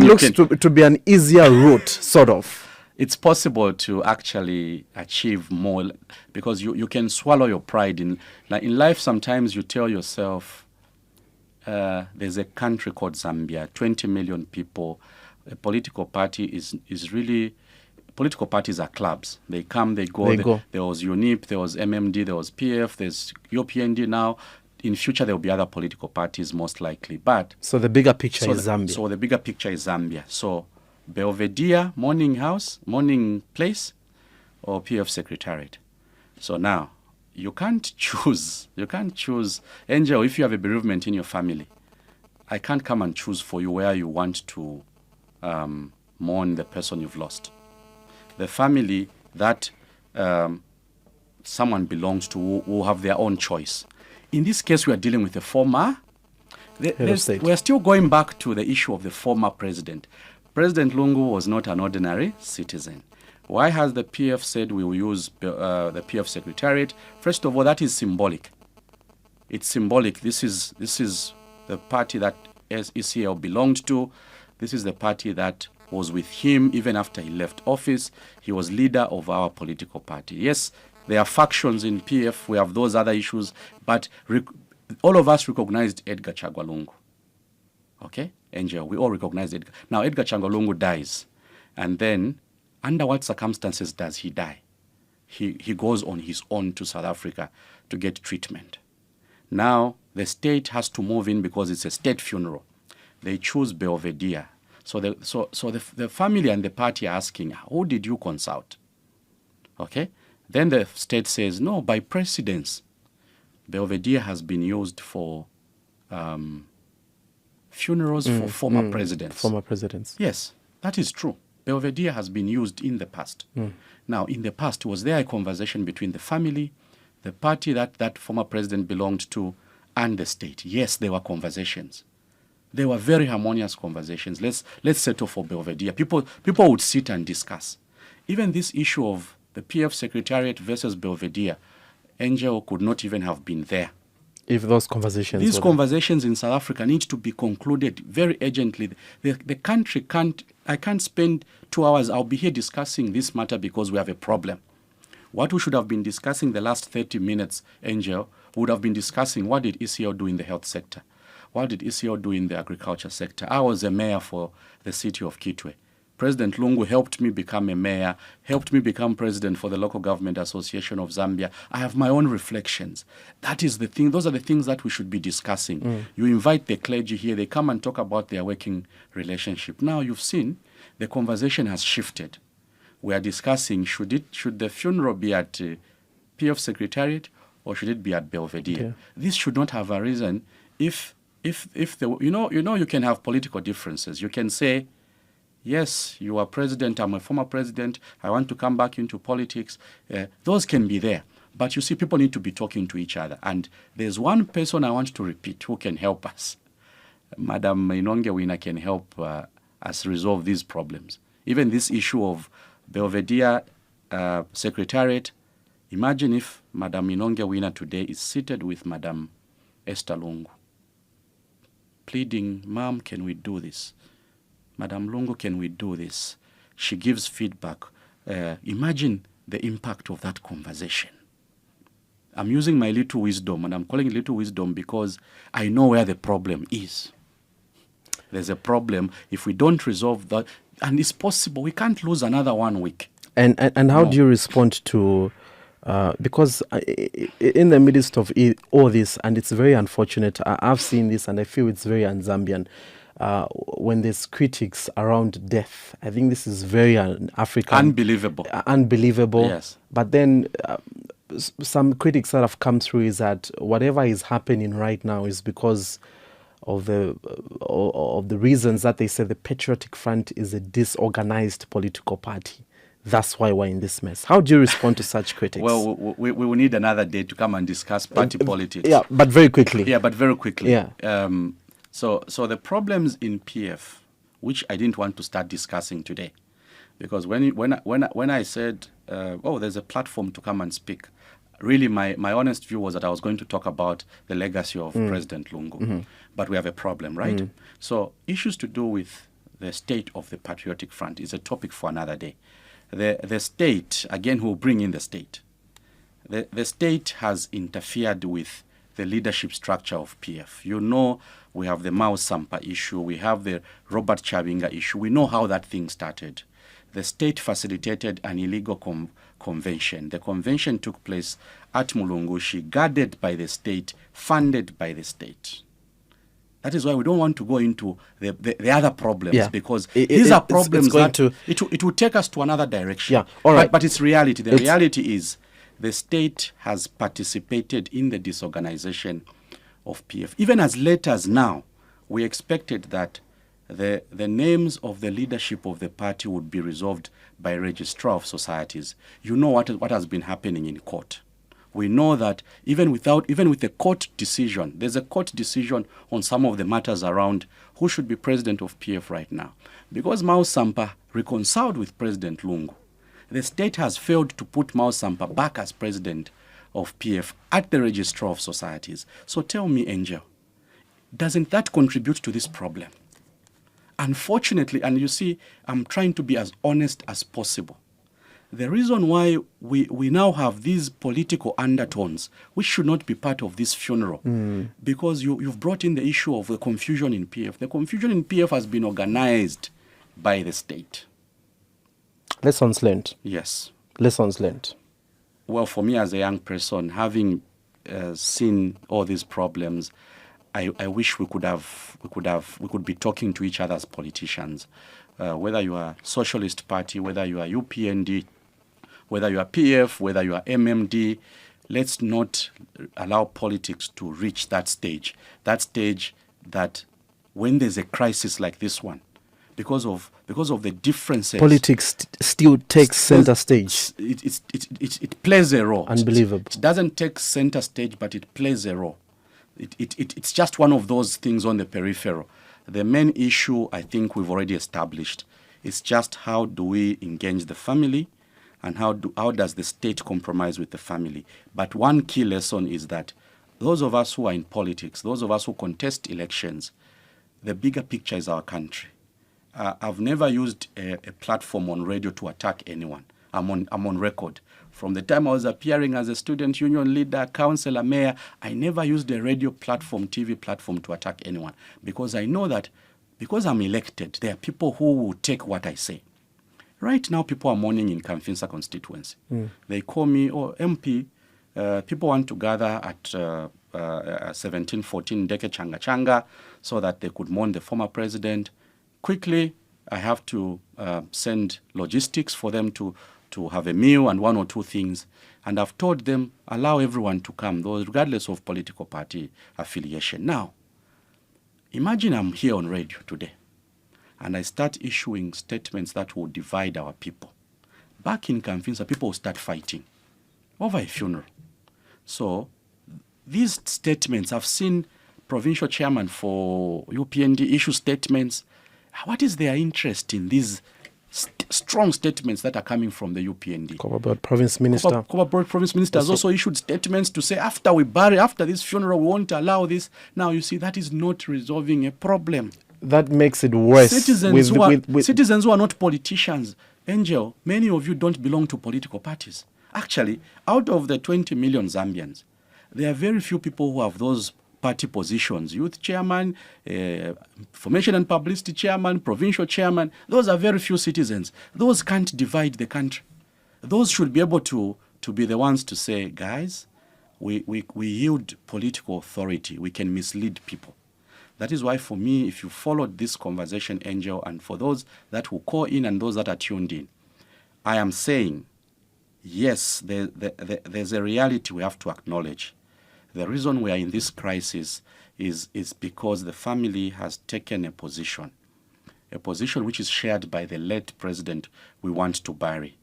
looks to be an easier route, sort of. It's possible to actually achieve more, because you can swallow your pride. In life, sometimes you tell yourself, there's a country called Zambia, 20 million people. A political party is really, political parties are clubs. They come, they go. There was UNIP, there was MMD, there was PF, there's UPND now. In future, there will be other political parties, most likely. But so the bigger picture is Zambia. So the bigger picture is Zambia. So Belvedere, Mourning Place, or PF Secretariat. So now, you can't choose. Angel, if you have a bereavement in your family, I can't come and choose for you where you want to mourn the person you've lost. The family that someone belongs to will have their own choice. In this case, we are dealing with a former. We are still going back to the issue of the former president. President Lungu was not an ordinary citizen. Why has the PF said we will use the PF Secretariat? First of all, that is symbolic. It's symbolic. This is the party that ECL belonged to. This is the party that was with him even after he left office. He was leader of our political party. Yes, there are factions in PF. We have those other issues. But all of us recognized Edgar Chagwa Lungu. Okay? Angel, we all recognized Edgar. Now, Edgar Chagwa Lungu dies. And then, under what circumstances does he die? He goes on his own to South Africa to get treatment. Now, the state has to move in because it's a state funeral. They choose Belvedere. So the family and the party are asking, who did you consult? Okay? Then the state says, no, by precedence, Belvedere has been used for funerals for former presidents. Former presidents. Yes, that is true. Belvedere has been used in the past. Now, in the past, was there a conversation between the family, the party that former president belonged to, and the state? Yes, there were conversations. They were very harmonious conversations. Let's settle for Belvedere. People would sit and discuss. Even this issue of the PF Secretariat versus Belvedere, Angel could not even have been there. If those conversations... These conversations in South Africa need to be concluded very urgently. The country can't... I can't spend 2 hours. I'll be here discussing this matter because we have a problem. What we should have been discussing the last 30 minutes, Angel, would have been discussing what did ECL do in the health sector? What did ECL do in the agriculture sector? I was a mayor for the city of Kitwe. President Lungu helped me become a mayor, helped me become president for the Local Government Association of Zambia. I have my own reflections. That is the thing. Those are the things that we should be discussing. You invite the clergy here. They come and talk about their working relationship. Now you've seen the conversation has shifted. We are discussing should the funeral be at PF Secretariat or should it be at Belvedere? Okay. This should not have arisen if you can have political differences. You can say, yes, you are president, I'm a former president, I want to come back into politics. Those can be there. But you see, people need to be talking to each other. And there's one person I want to repeat who can help us. Madam Inongewina can help us resolve these problems. Even this issue of Belvedere Secretariat, imagine if Madam Inongewina today is seated with Madam Esther Lungu, pleading, Ma'am, can we do this? Madam Lungu, can we do this? She gives feedback. Imagine the impact of that conversation. I'm using my little wisdom, and I'm calling it little wisdom because I know where the problem is. There's a problem. If we don't resolve that, and it's possible, we can't lose another 1 week. And how do you respond to... because in the midst of all this, and it's very unfortunate, I've seen this and I feel it's very un-Zambian, when there's critics around death. I think this is very African. Unbelievable. Unbelievable. Yes. But then some critics that have come through is that whatever is happening right now is because of the reasons that they say the Patriotic Front is a disorganized political party. That's why we're in this mess. How do you respond to such critics? Well, we will need another day to come and discuss party politics. Yeah, but very quickly. Yeah. So the problems in PF, which I didn't want to start discussing today, because when I said, there's a platform to come and speak, really my honest view was that I was going to talk about the legacy of President Lungu. Mm-hmm. But we have a problem, right? Mm-hmm. So issues to do with the state of the Patriotic Front is a topic for another day. The state, again, we'll bring in the state. The state has interfered with the leadership structure of PF. You know, we have the Mao Sampa issue. We have the Robert Chabinga issue. We know how that thing started. The state facilitated an illegal convention. The convention took place at Mulungushi, guarded by the state, funded by the state. That is why we don't want to go into the other problems, because these are problems it will take us to another direction. Yeah, all right. But it's reality. The reality is the state has participated in the disorganization of PF. Even as late as now, we expected that the names of the leadership of the party would be resolved by registrar of societies. You know what has been happening in court. We know that even with a court decision, there's a court decision on some of the matters around who should be president of PF right now. Because Mao Sampa reconciled with President Lungu, the state has failed to put Mao Sampa back as president of PF at the Registrar of Societies. So tell me, Angel, doesn't that contribute to this problem? Unfortunately, and you see, I'm trying to be as honest as possible. The reason why we now have these political undertones, which should not be part of this funeral, because you've brought in the issue of the confusion in PF. The confusion in PF has been organized by the state. Lessons learned. Yes. Lessons learned. Well, for me as a young person, having seen all these problems, I wish we could be talking to each other as politicians. Whether you are Socialist Party, whether you are UPND, whether you are PF, whether you are MMD, let's not allow politics to reach that stage that when there's a crisis like this one, because of the differences, politics still takes center stage. It plays a role. Unbelievable. It doesn't take center stage, but it plays a role. It's just one of those things on the peripheral. The main issue, I think we've already established, is just how do we engage the family, and how does the state compromise with the family. But one key lesson is that those of us who are in politics, those of us who contest elections, the bigger picture is our country. I've never used a platform on radio to attack anyone. I'm on record. From the time I was appearing as a student union leader, councillor, mayor, I never used a radio platform, TV platform to attack anyone, because I know that because I'm elected, there are people who will take what I say. Right now, people are mourning in Kamfinsa constituency. They call me, MP, people want to gather at 1714 Deke Changa Changa so that they could mourn the former president. Quickly, I have to send logistics for them to have a meal and one or two things. And I've told them, allow everyone to come, though, regardless of political party affiliation. Now, imagine I'm here on radio today, and I start issuing statements that will divide our people. Back in Kamfinsa, people will start fighting over a funeral. So these statements, I've seen provincial chairman for UPND issue statements. What is their interest in these strong statements that are coming from the UPND? Cobalt Province Minister. Cobalt Province Minister has also issued statements to say after this funeral, we won't allow this. Now, you see, that is not resolving a problem. That makes it worse. Citizens who are not politicians, Angel, many of you don't belong to political parties. Actually, out of the 20 million Zambians, there are very few people who have those party positions. Youth chairman, information and publicity chairman, provincial chairman. Those are very few citizens. Those can't divide the country. Those should be able to be the ones to say, guys, we yield political authority. We can mislead people. That is why, for me, if you followed this conversation, Angel, and for those that will call in and those that are tuned in, I am saying, yes, there's a reality we have to acknowledge. The reason we are in this crisis is because the family has taken a position which is shared by the late president we want to bury.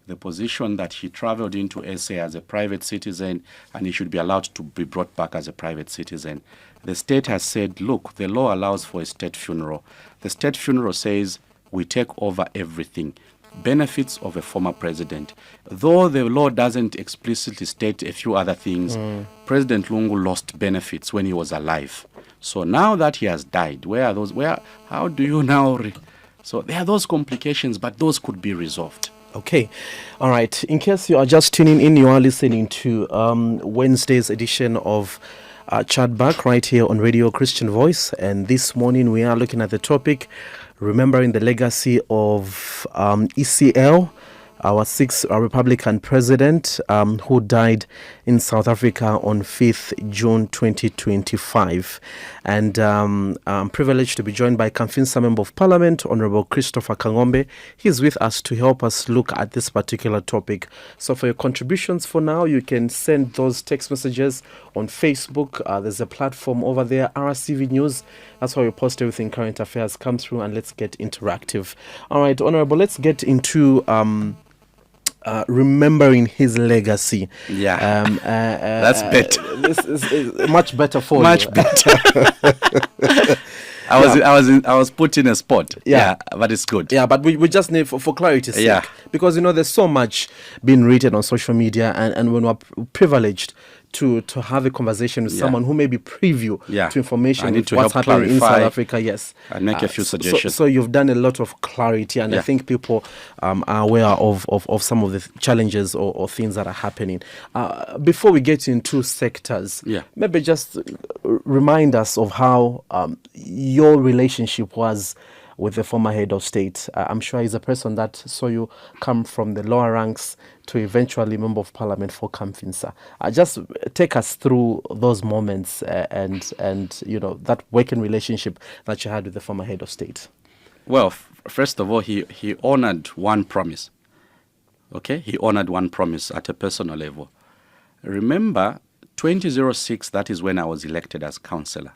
The position that he traveled into SA as a private citizen and he should be allowed to be brought back as a private citizen. The state has said, look, the law allows for a state funeral. The state funeral says we take over everything. Benefits of a former president. Though the law doesn't explicitly state a few other things, President Lungu lost benefits when he was alive. So now that he has died, how do you now... So there are those complications, but those could be resolved. Okay. All right. In case you are just tuning in, you are listening to Wednesday's edition of Chatback right here on Radio Christian Voice. And this morning we are looking at the topic, remembering the legacy of ECL, our sixth Republican president who died in South Africa on 5th June 2025. And I'm privileged to be joined by Kamfinsa Member of Parliament, Honorable Christopher Kang'ombe. He's with us to help us look at this particular topic. So for your contributions for now, you can send those text messages on Facebook. There's a platform over there, RCV News. That's why we post everything current affairs. Come through and let's get interactive. All right, Honorable, let's get into remembering his legacy. Yeah. That's better. This is much better for Much you. better. I was put in a spot. Yeah, but it's good. Yeah, but we just need, for clarity's sake, Yeah. because there's so much being written on social media, and when we're privileged to have a conversation with someone who may be preview to information I need to what's help happening in clarify South Africa. Yes, and make a few suggestions. So you've done a lot of clarity, and I think people are aware of some of the challenges or things that are happening. Before we get into sectors, maybe just remind us of how your relationship was with the former head of state. I'm sure he's a person that saw you come from the lower ranks to eventually Member of Parliament for Kamfinsa. Just take us through those moments and that working relationship that you had with the former head of state. Well, first of all, he honored one promise. Okay, he honored one promise at a personal level. Remember, 2006, that is when I was elected as councillor.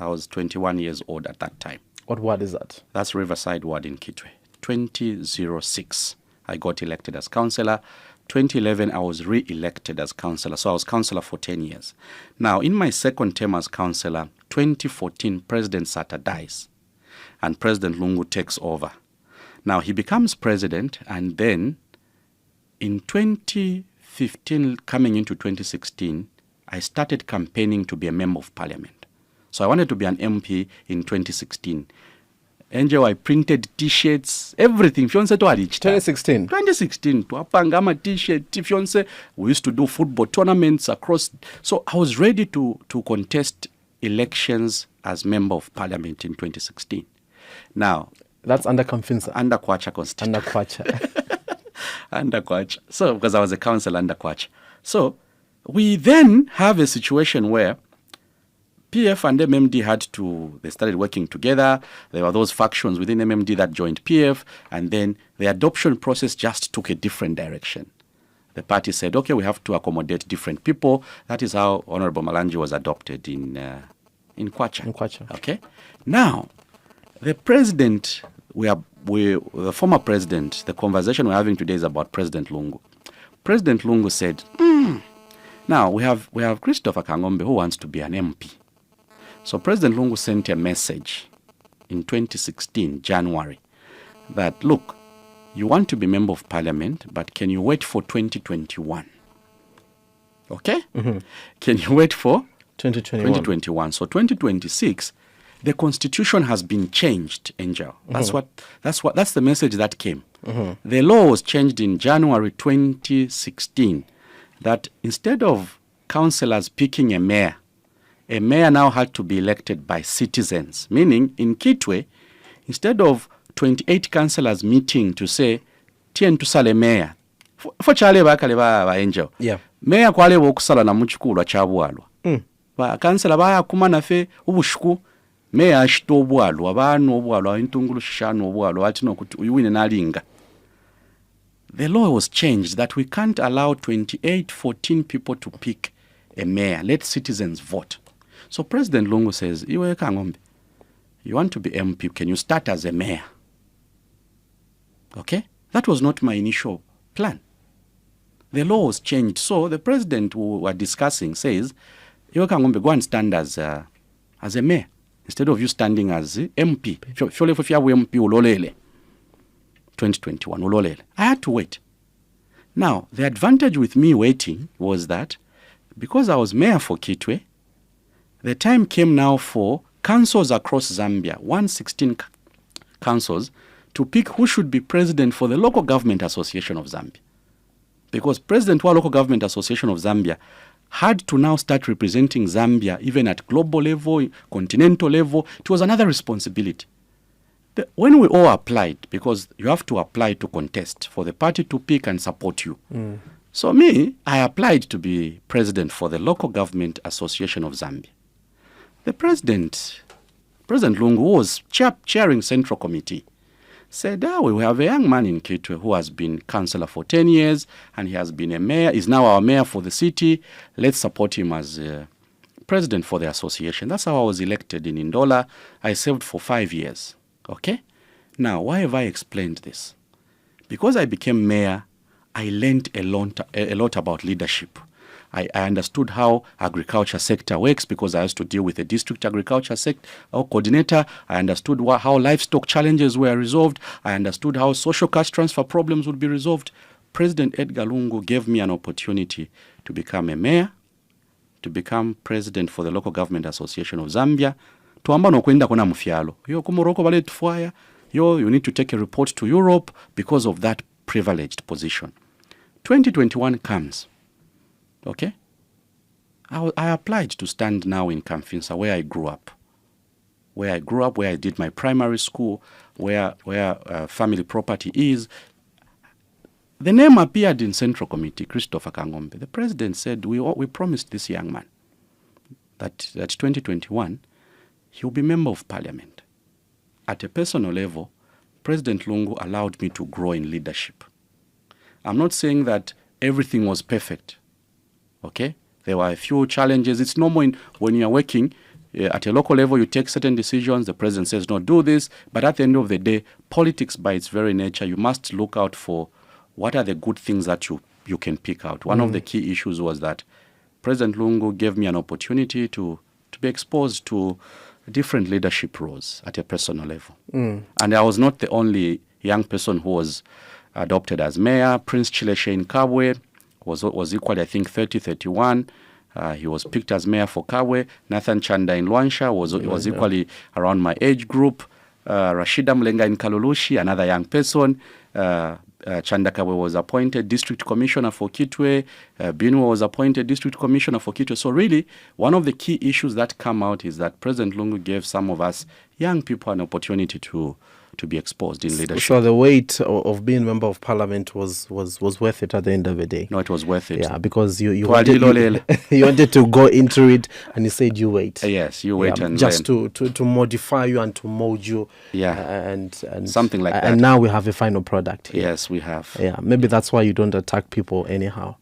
I was 21 years old at that time. What ward is that? That's Riverside Ward in Kitwe. 2006, I got elected as councillor. 2011, I was re-elected as councillor. So I was councillor for 10 years. Now, in my second term as councillor, 2014, President Sata dies. And President Lungu takes over. Now, he becomes president, and then in 2015, coming into 2016, I started campaigning to be a member of parliament. So I wanted to be an MP in 2016. Angel, I printed T-shirts, everything. 2016? 2016. Tuapangama T-shirt, Tifionse. We used to do football tournaments across. So I was ready to contest elections as member of parliament in 2016. Now, that's under Kamfinsa? Under Kwacha Constitution. Under Kwacha. Under Kwacha. So, because I was a council under Kwacha. So, we then have a situation where PF and MMD they started working together. There were those factions within MMD that joined PF, and then the adoption process just took a different direction. The party said, okay, we have to accommodate different people. That is how Honorable Malanji was adopted in Kwacha. In Kwacha. Okay. Now, the president, the former president, the conversation we're having today is about President Lungu. President Lungu said, now we have Christopher Kang'ombe who wants to be an MP. So President Lungu sent a message in 2016, January, that, look, you want to be member of parliament, but can you wait for 2021? Okay? Mm-hmm. Can you wait for 2021? So 2026, the constitution has been changed, Angel. That's that's the message that came. Mm-hmm. The law was changed in January 2016, that instead of councillors picking a mayor now had to be elected by citizens. Meaning, in Kitwe, instead of 28 councillors meeting to say, tien tusale mayor, for chale bakale ba Angel. Yeah. Mayor kwale bokusala na muchikulu chabwalwa. Ba councillor baya kumana fe ubushuku mayor ashito obwalwa abantu obwalwa intungulu shishano obwalwa ati nokuti uyiwine nalinga. The law was changed that we can't allow 14 people to pick a mayor. Let citizens vote. So President Lungu says, Iwe Kang'ombe, you want to be MP, can you start as a mayor? Okay? That was not my initial plan. The law was changed. So the president who we were discussing says, Iwe Kang'ombe, go and stand as a mayor instead of you standing as MP. Fyole fya MP ulolele. 2021 ulolele. I had to wait. Now, the advantage with me waiting was that because I was mayor for Kitwe, the time came now for councils across Zambia, 116 councils, to pick who should be president for the Local Government Association of Zambia. Because President wa Local Government Association of Zambia had to now start representing Zambia even at global level, continental level. It was another responsibility. When we all applied, because you have to apply to contest for the party to pick and support you. So me, I applied to be president for the Local Government Association of Zambia. The President Lungu, who was chairing Central Committee, said, we have a young man in Kitwe who has been councillor for 10 years and he has been a mayor, is now our mayor for the city. Let's support him as president for the association. That's how I was elected in Ndola. I served for 5 years. Okay? Now, why have I explained this? Because I became mayor, I learned a lot about leadership. I understood how agriculture sector works because I used to deal with the district agriculture sector coordinator. I understood how livestock challenges were resolved. I understood how social cash transfer problems would be resolved. President Edgar Lungu gave me an opportunity to become a mayor, to become president for the Local Government Association of Zambia. Tuamba nokwenda kona mufyalo. Yo kumoroko bale tufaya. Yo, you need to take a report to Europe because of that privileged position. 2021 comes. Okay? I applied to stand now in Kamfinsa, where I grew up. Where I did my primary school, where family property is. The name appeared in Central Committee, Christopher Kang'ombe. The president said, we promised this young man that 2021, he will be member of parliament. At a personal level, President Lungu allowed me to grow in leadership. I'm not saying that everything was perfect. Okay? There were a few challenges. It's normal when you're working at a local level, you take certain decisions. The president says, no, do this. But at the end of the day, politics by its very nature, you must look out for what are the good things that you can pick out. One of the key issues was that President Lungu gave me an opportunity to be exposed to different leadership roles at a personal level. And I was not the only young person who was adopted as mayor. Prince Chileshe Kabwe was equally, I think, 31. He was picked as mayor for Kabwe. Nathan Chanda in Luansha was equally around my age group. Rashida Mlenga in Kalulushi, another young person. Chanda Kabwe was appointed district commissioner for Kitwe. Binwa was appointed district commissioner for Kitwe. So really, one of the key issues that come out is that President Lungu gave some of us young people an opportunity to be exposed in leadership. So the weight of being member of parliament was worth it at the end of the day. No, it was worth it. Yeah, because you wanted to go into it, and he said you wait. Yes, you wait and just to modify you and to mold you. Yeah, and something like that. And now we have a final product here. Yes, we have. Yeah, maybe that's why you don't attack people anyhow.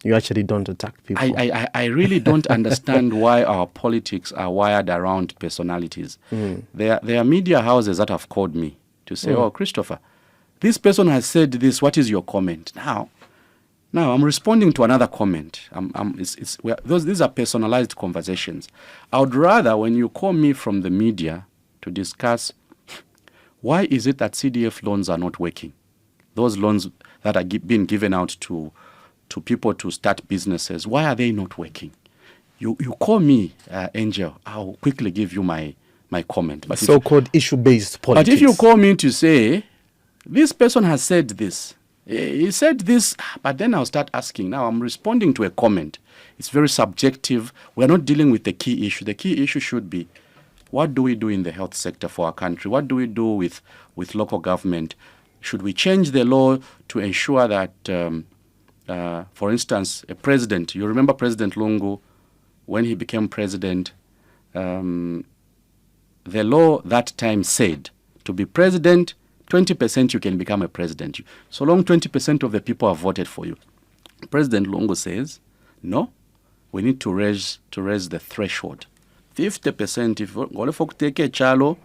You actually don't attack people. I really don't understand why our politics are wired around personalities. There are media houses that have called me to say, oh, Christopher, this person has said this. What is your comment? Now I'm responding to another comment. These are personalized conversations. I would rather when you call me from the media to discuss why is it that CDF loans are not working, those loans that are being given out to people to start businesses, why are they not working? You call me, Angel, I'll quickly give you my comment. But so-called issue-based politics. But if you call me to say, this person has said this, he said this, but then I'll start asking. Now I'm responding to a comment. It's very subjective. We're not dealing with the key issue. The key issue should be, what do we do in the health sector for our country? What do we do with local government? Should we change the law to ensure that for instance, a president, you remember President Lungu, when he became president, the law that time said, to be president, 20% you can become a president. So long 20% of the people have voted for you. President Lungu says, no, we need to raise the threshold. 50%, if you take a chalo,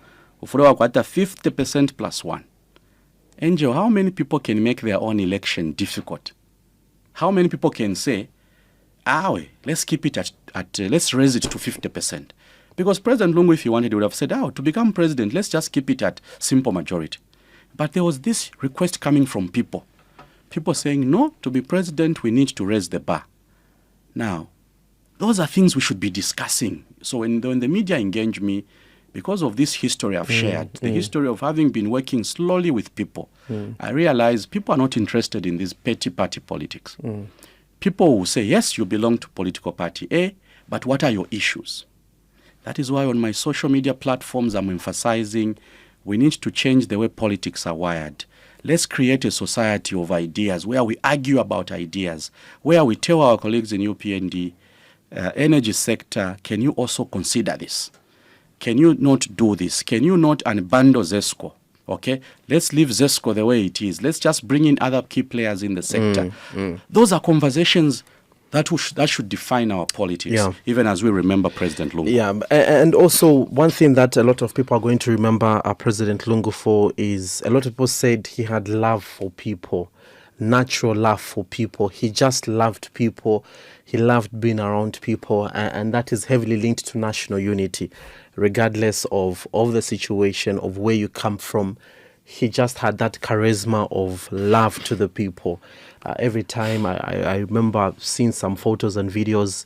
50% plus one. Angel, how many people can make their own election difficult? How many people can say, let's keep it let's raise it to 50%? Because President Lungu, if he wanted, would have said, to become president, let's just keep it at simple majority. But there was this request coming from people. People saying, no, to be president, we need to raise the bar. Now, those are things we should be discussing. So when the media engage me, because of this history I've shared, the history of having been working slowly with people, I realize people are not interested in this petty party politics. People will say, yes, you belong to political party A, but what are your issues? That is why on my social media platforms I'm emphasizing we need to change the way politics are wired. Let's create a society of ideas where we argue about ideas, where we tell our colleagues in UPND, energy sector, can you also consider this? Can you not do this? Can you not unbundle ZESCO? Okay, let's leave ZESCO the way it is. Let's just bring in other key players in the sector. Those are conversations that should define our politics, even as we remember President Lungu. Yeah, and also one thing that a lot of people are going to remember President Lungu for is a lot of people said he had love for people. natural love for people. He just loved people. He loved being around people, and that is heavily linked to national unity, regardless of the situation, of where you come from. He just had that charisma of love to the people. Every time I remember seeing some photos and videos,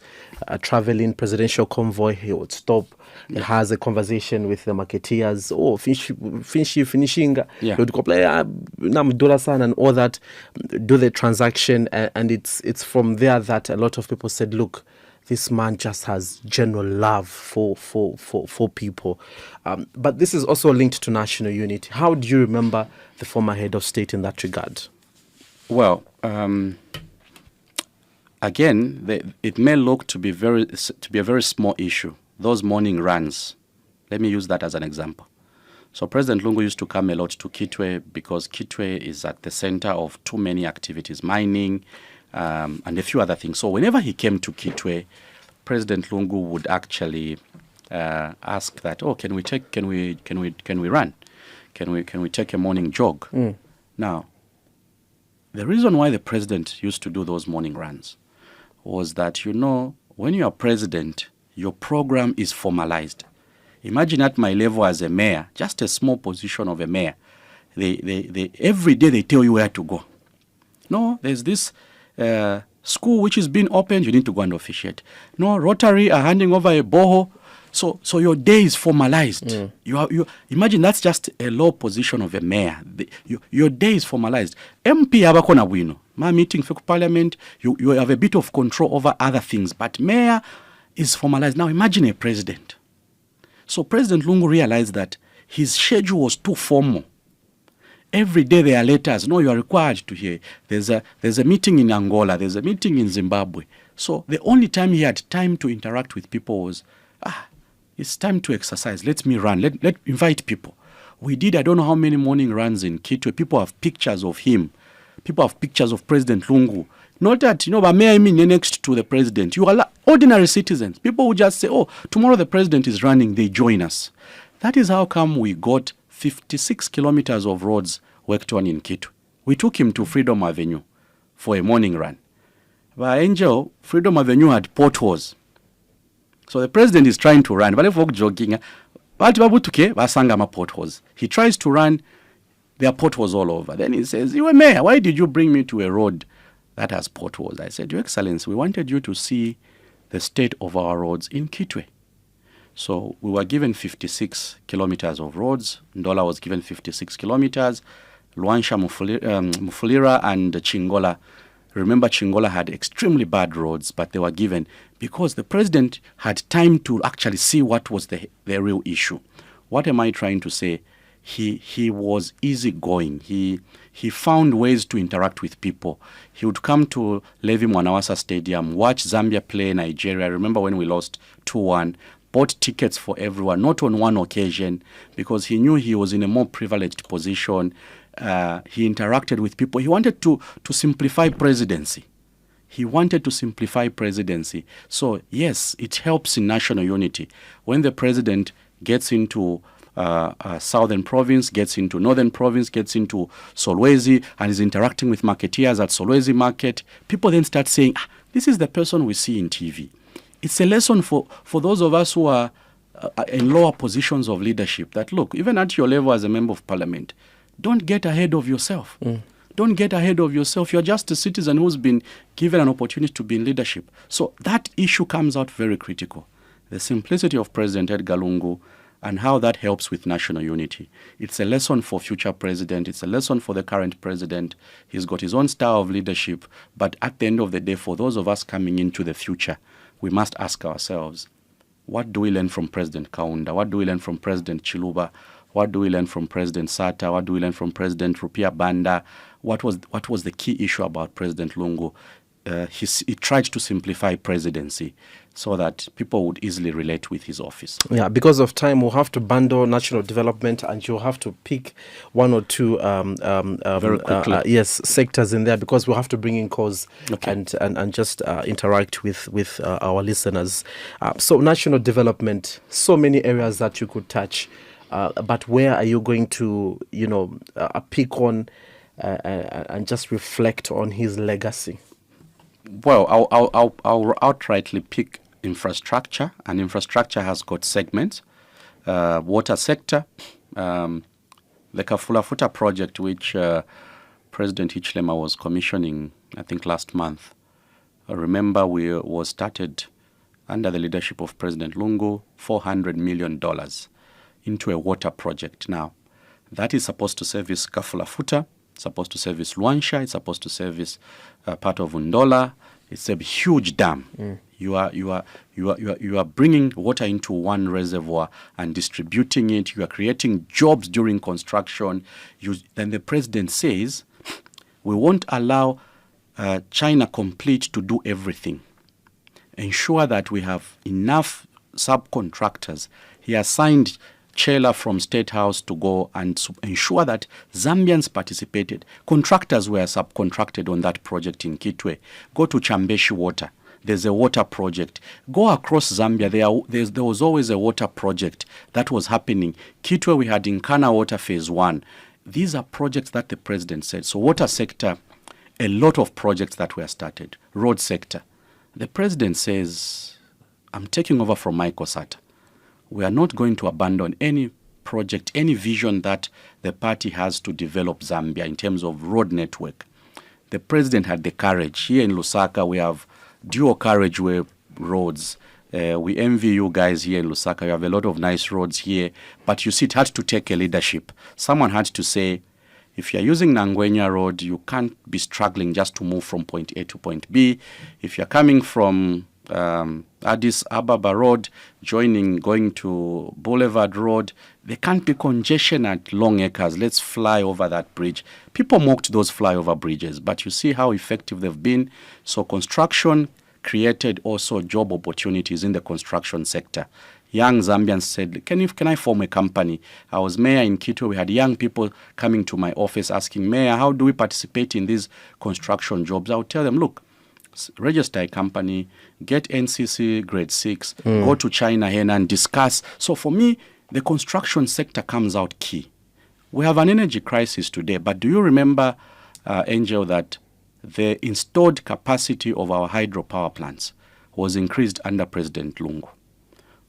traveling presidential convoy, he would stop. He has a conversation with the marketeers. Oh, finishing. Yeah. He would go play $1 and all that, do the transaction, and it's from there that a lot of people said, look, this man just has general love for people. But this is also linked to national unity. How do you remember the former head of state in that regard? Well, again, it may look to be a very small issue. Those morning runs. Let me use that as an example. So President Lungu used to come a lot to Kitwe because Kitwe is at the center of too many activities, mining, and a few other things. So whenever he came to Kitwe, President Lungu would actually ask that, oh, can we run? Can we take a morning jog? Now, the reason why the president used to do those morning runs was that, when you are president, your program is formalized. Imagine at my level as a mayor, just a small position of a mayor, they every day they tell you where to go. No, there's this school which is being opened, you need to go and officiate. No, Rotary are handing over a boho. So your day is formalized. You imagine that's just a low position of a mayor. Your day is formalized. MP abakona bwino. Ma meeting for parliament, you have a bit of control over other things, but mayor is formalized. Now imagine a president. So President Lungu realized that his schedule was too formal. Every day there are letters. No, you are required to hear. There's a meeting in Angola. There's a meeting in Zimbabwe. So the only time he had time to interact with people was, it's time to exercise. Let me run. Let invite people. We did, I don't know how many morning runs in Kitwe. People have pictures of him. People have pictures of President Lungu. Not that, but may I mean next to the president. You are ordinary citizens. People who just say, oh, tomorrow the president is running, they join us. That is how come we got 56 kilometers of roads worked on in Kitwe. We took him to Freedom Avenue for a morning run. But Angel, Freedom Avenue had potholes. So the president is trying to run. But if we're jogging, potholes. He tries to run, there are potholes all over. Then he says, you were mayor, why did you bring me to a road that has potholes? I said, Your Excellency, we wanted you to see the state of our roads in Kitwe. So we were given 56 kilometers of roads. Ndola was given 56 kilometers. Luansha, Mufulira, and Chingola. Remember, Chingola had extremely bad roads, but they were given because the president had time to actually see what was the real issue. What am I trying to say? He was easygoing. He found ways to interact with people. He would come to Levi Mwanawasa Stadium, watch Zambia play Nigeria. I remember when we lost 2-1, bought tickets for everyone, not on one occasion, because he knew he was in a more privileged position. He interacted with people. He wanted to simplify presidency. So, yes, it helps in national unity. When the president gets into southern province, gets into northern province, gets into Solwezi, and is interacting with marketeers at Solwezi market, people then start saying, this is the person we see in TV. It's a lesson for those of us who are in lower positions of leadership that, look, even at your level as a member of parliament, don't get ahead of yourself. Don't get ahead of yourself. You're just a citizen who's been given an opportunity to be in leadership. So that issue comes out very critical. The simplicity of President Edgar Lungu and how that helps with national unity. It's a lesson for future president. It's a lesson for the current president. He's got his own style of leadership. But at the end of the day, for those of us coming into the future, we must ask ourselves, what do we learn from President Kaunda? What do we learn from President Chiluba? What do we learn from President Sata? What do we learn from President Rupia Banda? What was the key issue about President Lungu? He tried to simplify presidency so that people would easily relate with his office. Yeah, because of time, we'll have to bundle national development, and you'll have to pick one or two very quickly. Sectors in there, because we'll have to bring in calls and just interact with our listeners. So national development, so many areas that you could touch, but where are you going to, pick on and just reflect on his legacy? Well, I'll outrightly pick infrastructure, and infrastructure has got segments. Water sector, the Kafulafuta project, which President Hichilema was commissioning, I think, last month. Remember, was started under the leadership of President Lungu, $400 million into a water project. Now, that is supposed to service Kafulafuta, supposed to service Luansha, it's supposed to service part of Undola. It's a huge dam. You are bringing water into one reservoir and distributing it. You are creating jobs during construction. Then the president says, we won't allow China complete to do everything. Ensure that we have enough subcontractors. He assigned Chela from State House to go and ensure that Zambians participated. Contractors were subcontracted on that project in Kitwe. Go to Chambeshi Water. There's a water project. Go across Zambia. There was always a water project that was happening. Kitwe, we had Nkana Water Phase 1. These are projects that the president said. So water sector, a lot of projects that were started. Road sector. The president says, I'm taking over from Michael Sata. We are not going to abandon any project, any vision that the party has to develop Zambia in terms of road network. The president had the courage. Here in Lusaka, we have dual carriageway roads. We envy you guys here in Lusaka. You have a lot of nice roads here. But you see, it had to take a leadership. Someone had to say, if you're using Nangwenya Road, you can't be struggling just to move from point A to point B. If you're coming from Addis Ababa Road, going to Boulevard Road, there can't be congestion at Long Acres. Let's fly over that bridge. People mocked those flyover bridges, but you see how effective they've been. So construction created also job opportunities in the construction sector. Young Zambians said, can I form a company? I was mayor in Quito. We had young people coming to my office asking, Mayor, how do we participate in these construction jobs? I would tell them, look, register a company, get NCC grade 6, go to China and discuss. So for me, the construction sector comes out key. We have an energy crisis today, but do you remember, Angel, that the installed capacity of our hydropower plants was increased under President Lungu?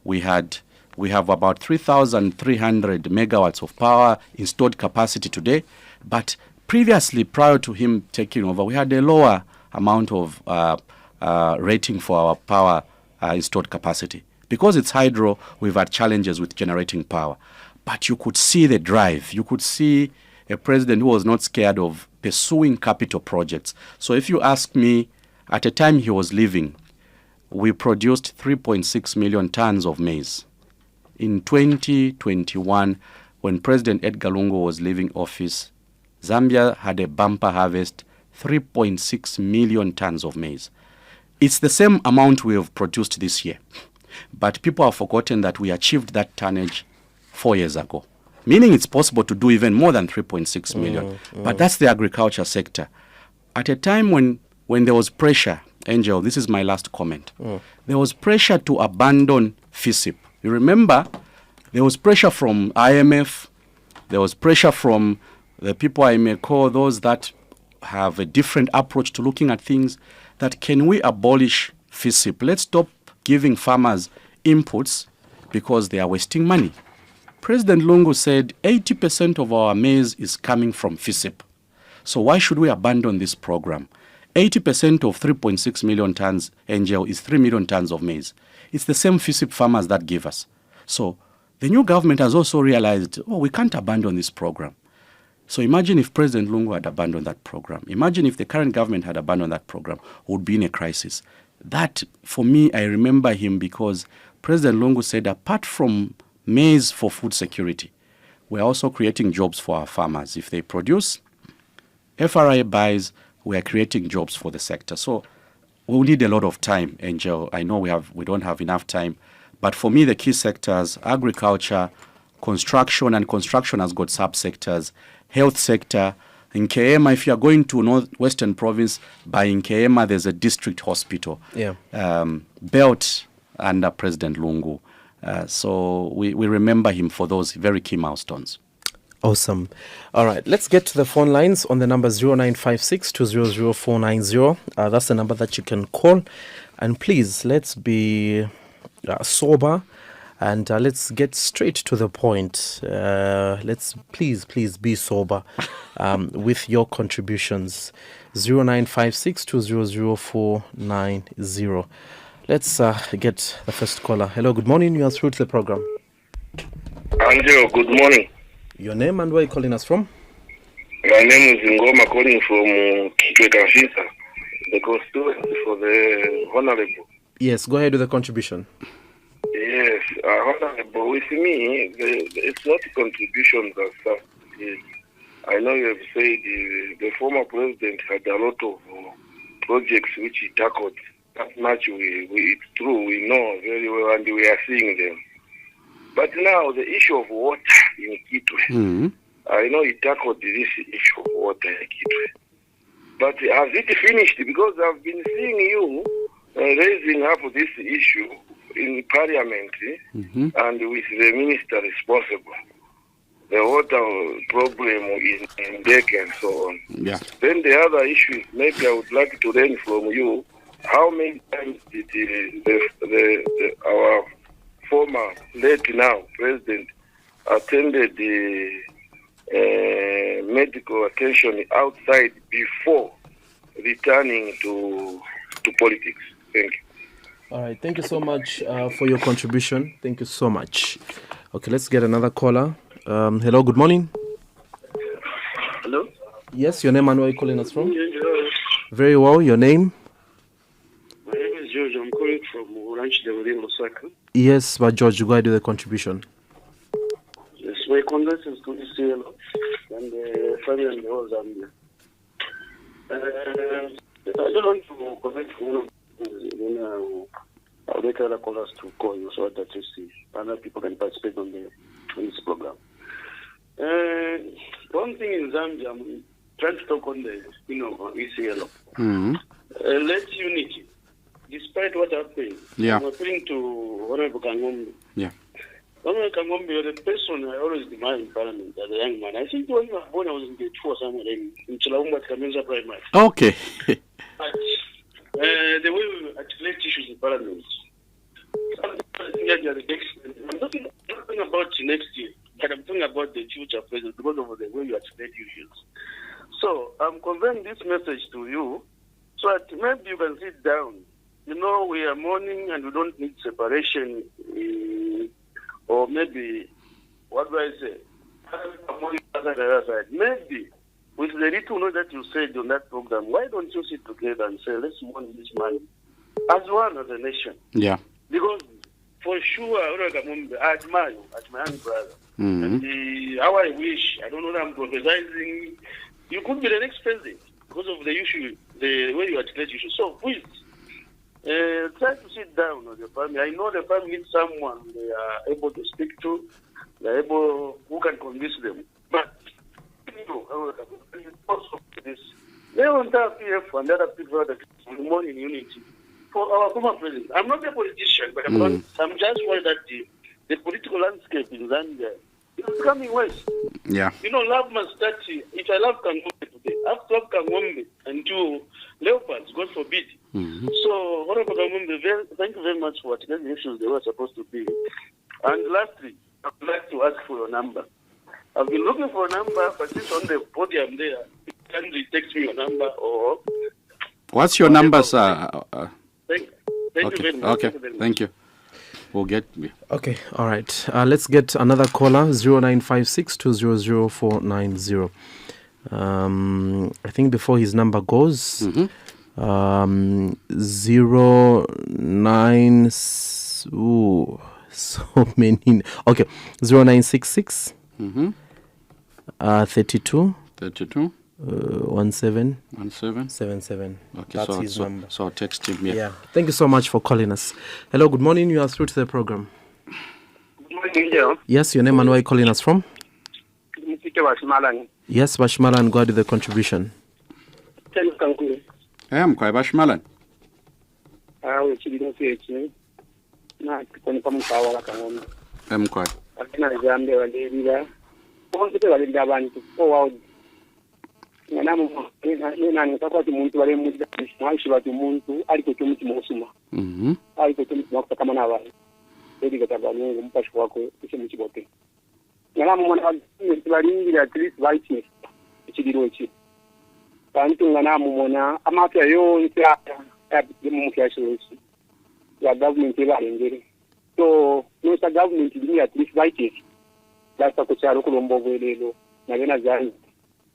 We have about 3,300 megawatts of power installed capacity today, but previously, prior to him taking over, we had a lower amount of rating for our power installed capacity. Because it's hydro, we've had challenges with generating power. But you could see the drive. You could see a president who was not scared of pursuing capital projects. So if you ask me, at the time he was leaving, we produced 3.6 million tons of maize. In 2021, when President Edgar Lungu was leaving office, Zambia had a bumper harvest, 3.6 million tons of maize. It's the same amount we have produced this year. But people have forgotten that we achieved that tonnage 4 years ago. Meaning it's possible to do even more than 3.6 million. But that's the agriculture sector. At a time when there was pressure, Angel, this is my last comment. There was pressure to abandon FISIP. You remember, there was pressure from IMF. There was pressure from the people I may call those that have a different approach to looking at things, that can we abolish FISIP? Let's stop giving farmers inputs because they are wasting money. President Lungu said 80% of our maize is coming from FISIP. So why should we abandon this program? 80% of 3.6 million tons, Angel, is 3 million tons of maize. It's the same FISIP farmers that give us. So the new government has also realized, we can't abandon this program. So imagine if President Lungu had abandoned that program. Imagine if the current government had abandoned that program, we would be in a crisis. That, for me, I remember him because President Lungu said, apart from maize for food security, we're also creating jobs for our farmers. If they produce, FRA buys, we're creating jobs for the sector. So we'll need a lot of time, Angel. I know we don't have enough time. But for me, the key sectors, agriculture, construction, and construction has got subsectors, health sector. In Nkema, if you are going to Northwestern Province, by Nkema, there's a district hospital built under President Lungu. So we remember him for those very key milestones. Awesome. All right, let's get to the phone lines on the number 0956 200 490. That's the number that you can call. And please, let's be sober and let's get straight to the point. Let's please be sober with your contributions. 0956 200 490. Let's get the first caller. Hello, good morning. You are through to the program. Angelo, good morning. Your name and where are you calling us from? My name is Ngoma, calling from Kamfinsa, the constituency for the Honorable. Yes, go ahead with the contribution. Yes, Honorable, with me, it's not contributions as such. I know you have said the former president had a lot of projects which he tackled. That much it's true, we know very well, and we are seeing them. But now the issue of water in Kitwe, I know he tackled this issue of water in Kitwe. But has it finished? Because I've been seeing you raising up this issue in Parliament and with the minister responsible. The water problem in Deck and so on. Yeah. Then the other issue is, maybe I would like to learn from you, how many times did our former late now president attended the medical attention outside before returning to politics? Thank you. All right, thank you so much for your contribution. Thank you so much. Okay, let's get another caller. Hello, good morning. Hello? Yes, your name and where are you calling us from? Very well, your name? My name is George. I'm calling from Ranch de Lusaka. Yes, but George, go ahead with the contribution. Yes, my condolences to ECL and the family and the whole Zambia. I don't want to comment on one of them. I'll make other callers to call you so that you see other people can participate on this program. One thing in Zambia, I'm trying to talk on the ECL. Let's unity. Despite what happened, I'm appealing to Honorable Kang'ombe. Yeah. Honorable Kang'ombe, you're the person I always admired in Parliament as a young man. I think when you were born, I was in grade 4 somewhere in Chilahumba, Kamfinsa Primary. Okay. But the way we articulate issues in Parliament, I'm talking about next year, but I'm talking about the future president because of the way you articulate issues. So I'm conveying this message to you so that maybe you can sit down. You know, we are mourning and we don't need separation, or maybe, what do I say? Maybe, with the little note that you said on that program, why don't you sit together and say, let's mourn this man as one, as a nation? Yeah. Because, for sure, I admire you as my young brother. And how I wish, I don't know that I'm prophesying, you could be the next president because of the issue, the way you articulate issues. So, please, try to sit down with your family. I know the family needs someone they are able to speak to, they're able, who can convince them. But, also this, they want our PF and other people that more in unity for our former president. I'm not a politician, but I'm just worried that the political landscape in Zambia is becoming worse. Yeah. You know, love must start. If I love Kang'ombe today, I have to love Kang'ombe and two leopards, God forbid. So, Honorable Kang'ombe, thank you very much for taking the issues they were supposed to be. And lastly, I would like to ask for your number. I've been looking for a number, but since on the podium there, you kindly text me your number or... What's your number, sir? Thank you very much. Okay, thank you. We'll get... Okay, all right. Let's get another caller, 0956 200 490. I think before his number goes, 09... Ooh, so many... Okay, 0966... 32 17 77. Okay, That's his number. So I'll text him. Yeah. Thank you so much for calling us. Hello, good morning. You are through to the program. Good morning, Joe. Yes, your name and where are you calling us from? Bashmalan. Yes, Bashmalan, go ahead with the contribution. I'm quite Bashmalan. I'm quite. I'm quite. bonke balinda abantu forward nganamu nani sakwati umuntu bale muda mwashi batu umuntu aliko tumiti musuma aliko tumiti mwako kama na abantu Edgar Chagwa Lungu mpashi wako ise mukibote nganamu mwana balingira at least whiteness ikigiro iki bantu nganamu mona amafya yonke mu kyashorosi ya government ebalengere so no sa government ni at least whiteness basa ko cyaro kulombo bwelelo nabena zani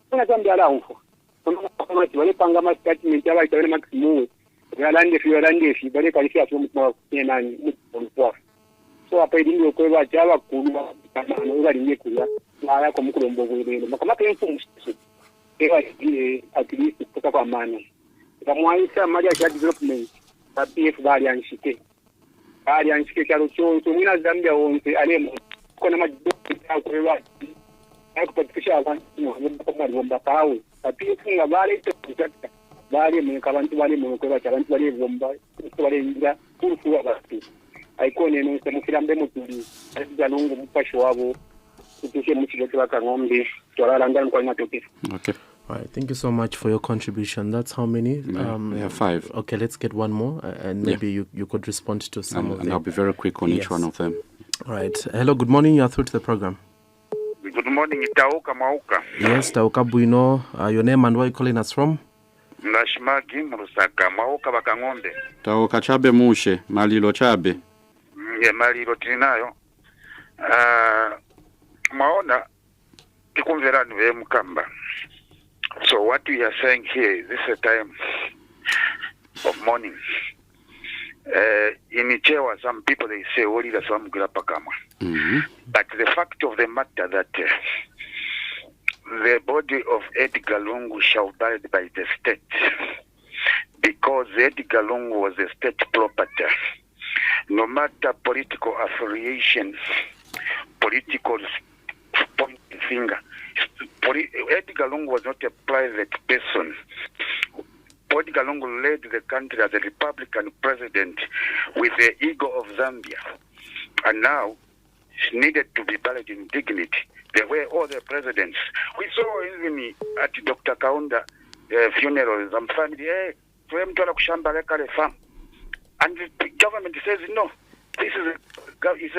kuna Zambia ala umfo kama wale panga ma statement yaba itawena maximum yalande fi bale kalifia afu mutwa nani mutwa so apa idingo ko ba jaba kulwa kana no bali nyekuya naya ko mukulombo bwelelo makama kenfu musi ewa at least kutoka kwa maana kamwaisa maji ya development na PF bali anshike cyaro cyo mwina Zambia wonse alemo kona majibu ya kuelewa kupatikisha abantu mu bomba pawe PF ngabale tukata bali mu kabantu bali mu ko bacha abantu bali bomba bali ngira kurufuwa batu aikone no semukirambe mutuli Edgar Lungu mpasho wabo kutushe mukibote wa Kang'ombe twararangana kwa matokeo. Okay. All right, thank you so much for your contribution. That's how many? We have 5. Okay, let's get one more, and maybe you could respond to some of them. And I'll be very quick on each one of them. All right. Hello, good morning. You are through to the program. Good morning, Tauka Mauka. Yes, Tauka Buino. Your name and where you calling us from? Nashimagi Murusaka, Mauka Bakang'ombe. Tauka Chabe Mushe, Malilo Chabe. Malilo Trinayo. Maona, Tikumverani ve Mukamba. So what we are saying here, this is a time of mourning. In Chewa, some people they say, "What is some grapakama?" But the fact of the matter that the body of Edgar Lungu shall be buried by the state, because Edgar Lungu was a state property. No matter political affiliations, political pointing finger. Edgar Lungu was not a private person. Edgar Lungu led the country as a Republican president with the ego of Zambia. And now, he needed to be buried in dignity. There were all the presidents. We saw even at Dr. Kaunda funeral, some family, and the government says, no, this is a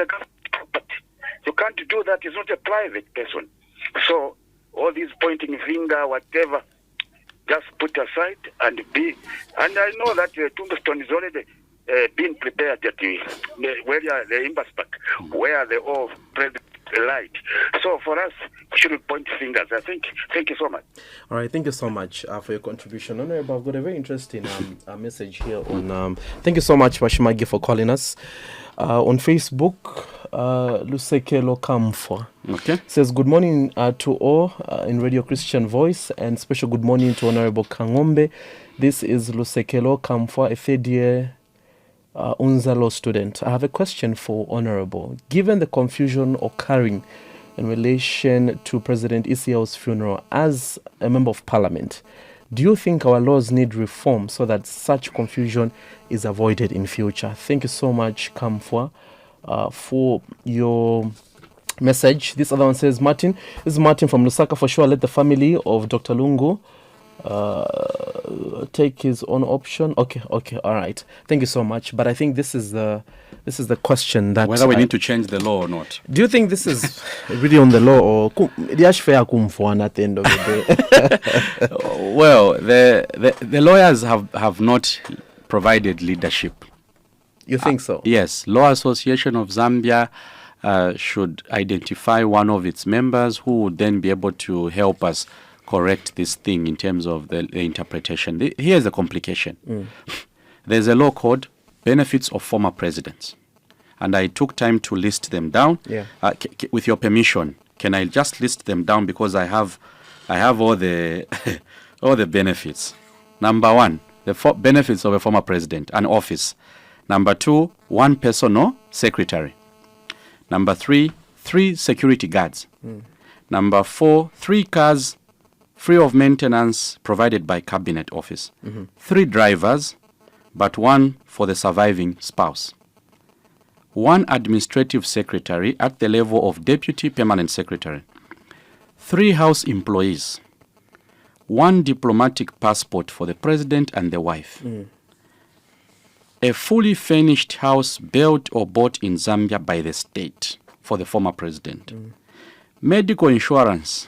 government property. You can't do that. It's not a private person. So, all these pointing finger, whatever, just put aside and be. And I know that tombstone is already being prepared at the Imbaspak, where they all president lied. So for us, we shouldn't point fingers. I think. Thank you so much. All right, thank you so much for your contribution. Honorable, I've got a very interesting message here on. Thank you so much, Washimagi, for calling us. On Facebook, Lusekelo Kamfwa says, good morning to all in Radio Christian Voice, and special good morning to Honorable Kang'ombe. This is Lusekelo Kamfwa, a third year Unzalo student. I have a question for Honorable. Given the confusion occurring in relation to President Isiao's funeral, as a member of Parliament, do you think our laws need reform so that such confusion is avoided in future? Thank you so much, Kamfwa, for your message. This other one says, Martin. This is Martin from Lusaka. For sure, let the family of Dr. Lungu take his own option. Okay, all right. Thank you so much. But I think this is the question that whether we need to change the law or not. Do you think this is really on the law, or at the end of the day? Well, the lawyers have not provided leadership. You think so? Yes. Law Association of Zambia should identify one of its members who would then be able to help us correct this thing in terms of the interpretation. Here's the complication. There's a law called Benefits of Former Presidents. And I took time to list them down. Yeah. With your permission, can I just list them down, because I have all the all the benefits. Number 1, the benefits of a former president, an office. Number 2, 1 personal secretary. Number 3, 3 security guards. Number 4, 3 cars free of maintenance provided by cabinet office. 3 drivers, but 1 for the surviving spouse. 1 administrative secretary at the level of deputy permanent secretary. 3 house employees, 1 diplomatic passport for the president and the wife, a fully furnished house built or bought in Zambia by the state for the former president, medical insurance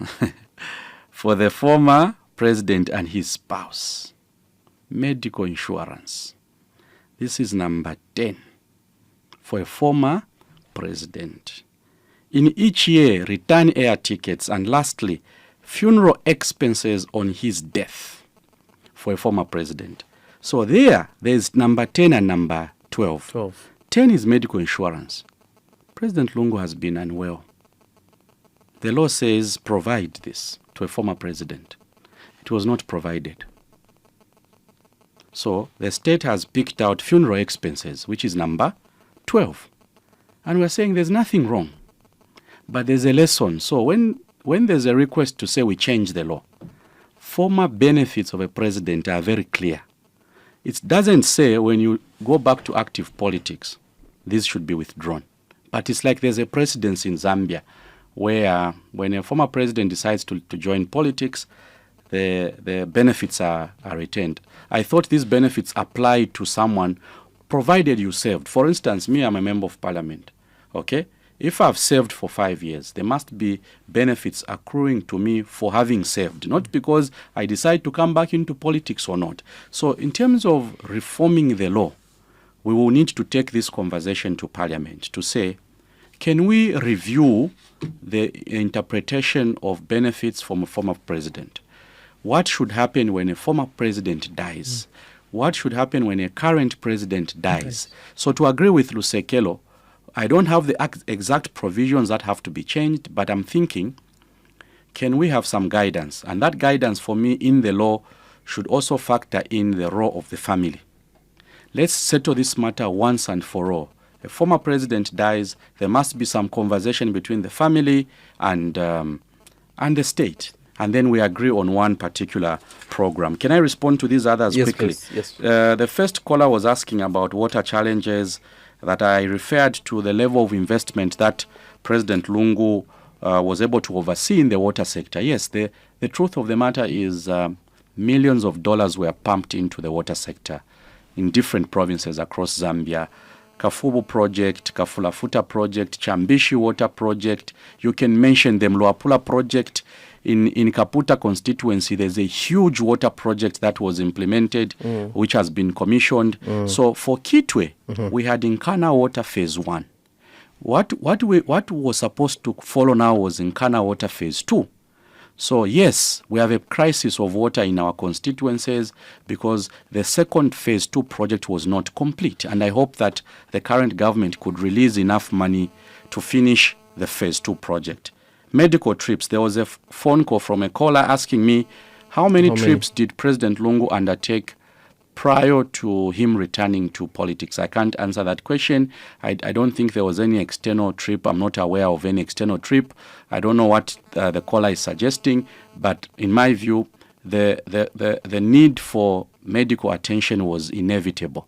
for the former president and his spouse. Medical insurance. This is number 10 for a former president. In each year, return air tickets, and lastly, funeral expenses on his death for a former president. So there's number 10 and number 12. 10 is medical insurance. President Lungu has been unwell. The law says provide this to a former president. It was not provided. So the state has picked out funeral expenses, which is number 12. And we're saying there's nothing wrong. But there's a lesson. So when there's a request to say we change the law, former benefits of a president are very clear. It doesn't say when you go back to active politics, this should be withdrawn. But it's like there's a precedence in Zambia where when a former president decides to join politics, the benefits are retained. I thought these benefits apply to someone provided you served. For instance, me, I'm a member of parliament. Okay? If I've served for 5 years, there must be benefits accruing to me for having served, not because I decide to come back into politics or not. So in terms of reforming the law, we will need to take this conversation to Parliament to say, can we review the interpretation of benefits from a former president? What should happen when a former president dies? What should happen when a current president dies? So to agree with Lusekelo, I don't have the exact provisions that have to be changed, but I'm thinking, can we have some guidance? And that guidance for me in the law should also factor in the role of the family. Let's settle this matter once and for all. A former president dies, there must be some conversation between the family and the state. And then we agree on one particular program. Can I respond to these others quickly? Please. Yes. The first caller was asking about water challenges, that I referred to the level of investment that President Lungu was able to oversee in the water sector. Yes, the truth of the matter is millions of dollars were pumped into the water sector in different provinces across Zambia. Kafubu project, Kafulafuta project, Chambishi water project. You can mention them. Luapula project in Kaputa constituency. There's a huge water project that was implemented, which has been commissioned. So for Kitwe, we had Nkana Water Phase 1. What was supposed to follow now was Nkana Water Phase 2. So yes, we have a crisis of water in our constituencies because the second Phase 2 project was not complete. And I hope that the current government could release enough money to finish the Phase 2 project. Medical trips, there was a phone call from a caller asking me, how many trips did President Lungu undertake prior to him returning to politics? I can't answer that question. I don't think there was any external trip. I'm not aware of any external trip. I don't know what the caller is suggesting, but in my view, the need for medical attention was inevitable.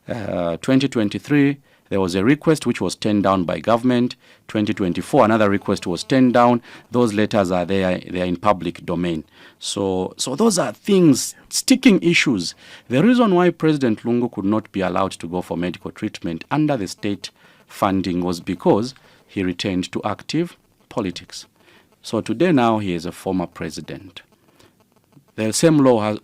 2023, there was a request which was turned down by government. 2024, another request was turned down. Those letters are there; they are in public domain. So those are things, sticking issues. The reason why President Lungu could not be allowed to go for medical treatment under the state funding was because he returned to active politics. So today now he is a former president. The same law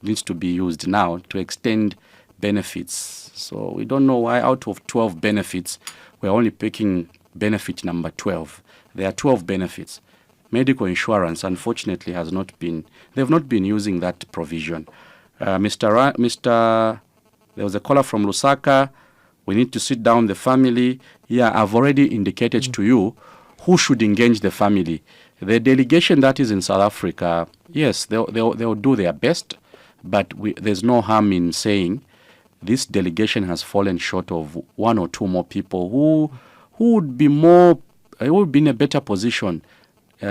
needs to be used now to extend benefits. So we don't know why out of 12 benefits, we're only picking benefit number 12. There are 12 benefits. Medical insurance, unfortunately, they've not been using that provision. There was a caller from Lusaka. We need to sit down the family. Yeah, I've already indicated to you who should engage the family. The delegation that is in South Africa, yes, they'll do their best, but there's no harm in saying this delegation has fallen short of 1 or 2 more people who would be in a better position.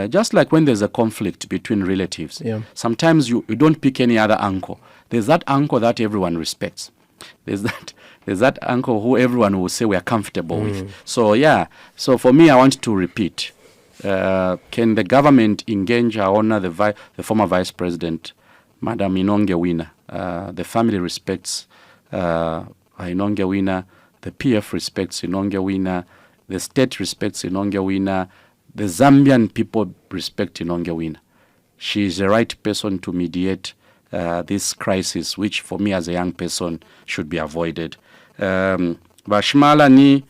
Just like when there's a conflict between relatives, sometimes you don't pick any other uncle. There's that uncle that everyone respects. There's that uncle who everyone will say we are comfortable with. So for me, I want to repeat. can the government engage our honor, the former vice president, Madam Inonge Wina? The family respects Inonge Wina, the PF respects Inonge Wina, the state respects Inonge Wina, the Zambian people respect Inonge Wina. She is the right person to mediate this crisis, which for me as a young person should be avoided. Bashmalani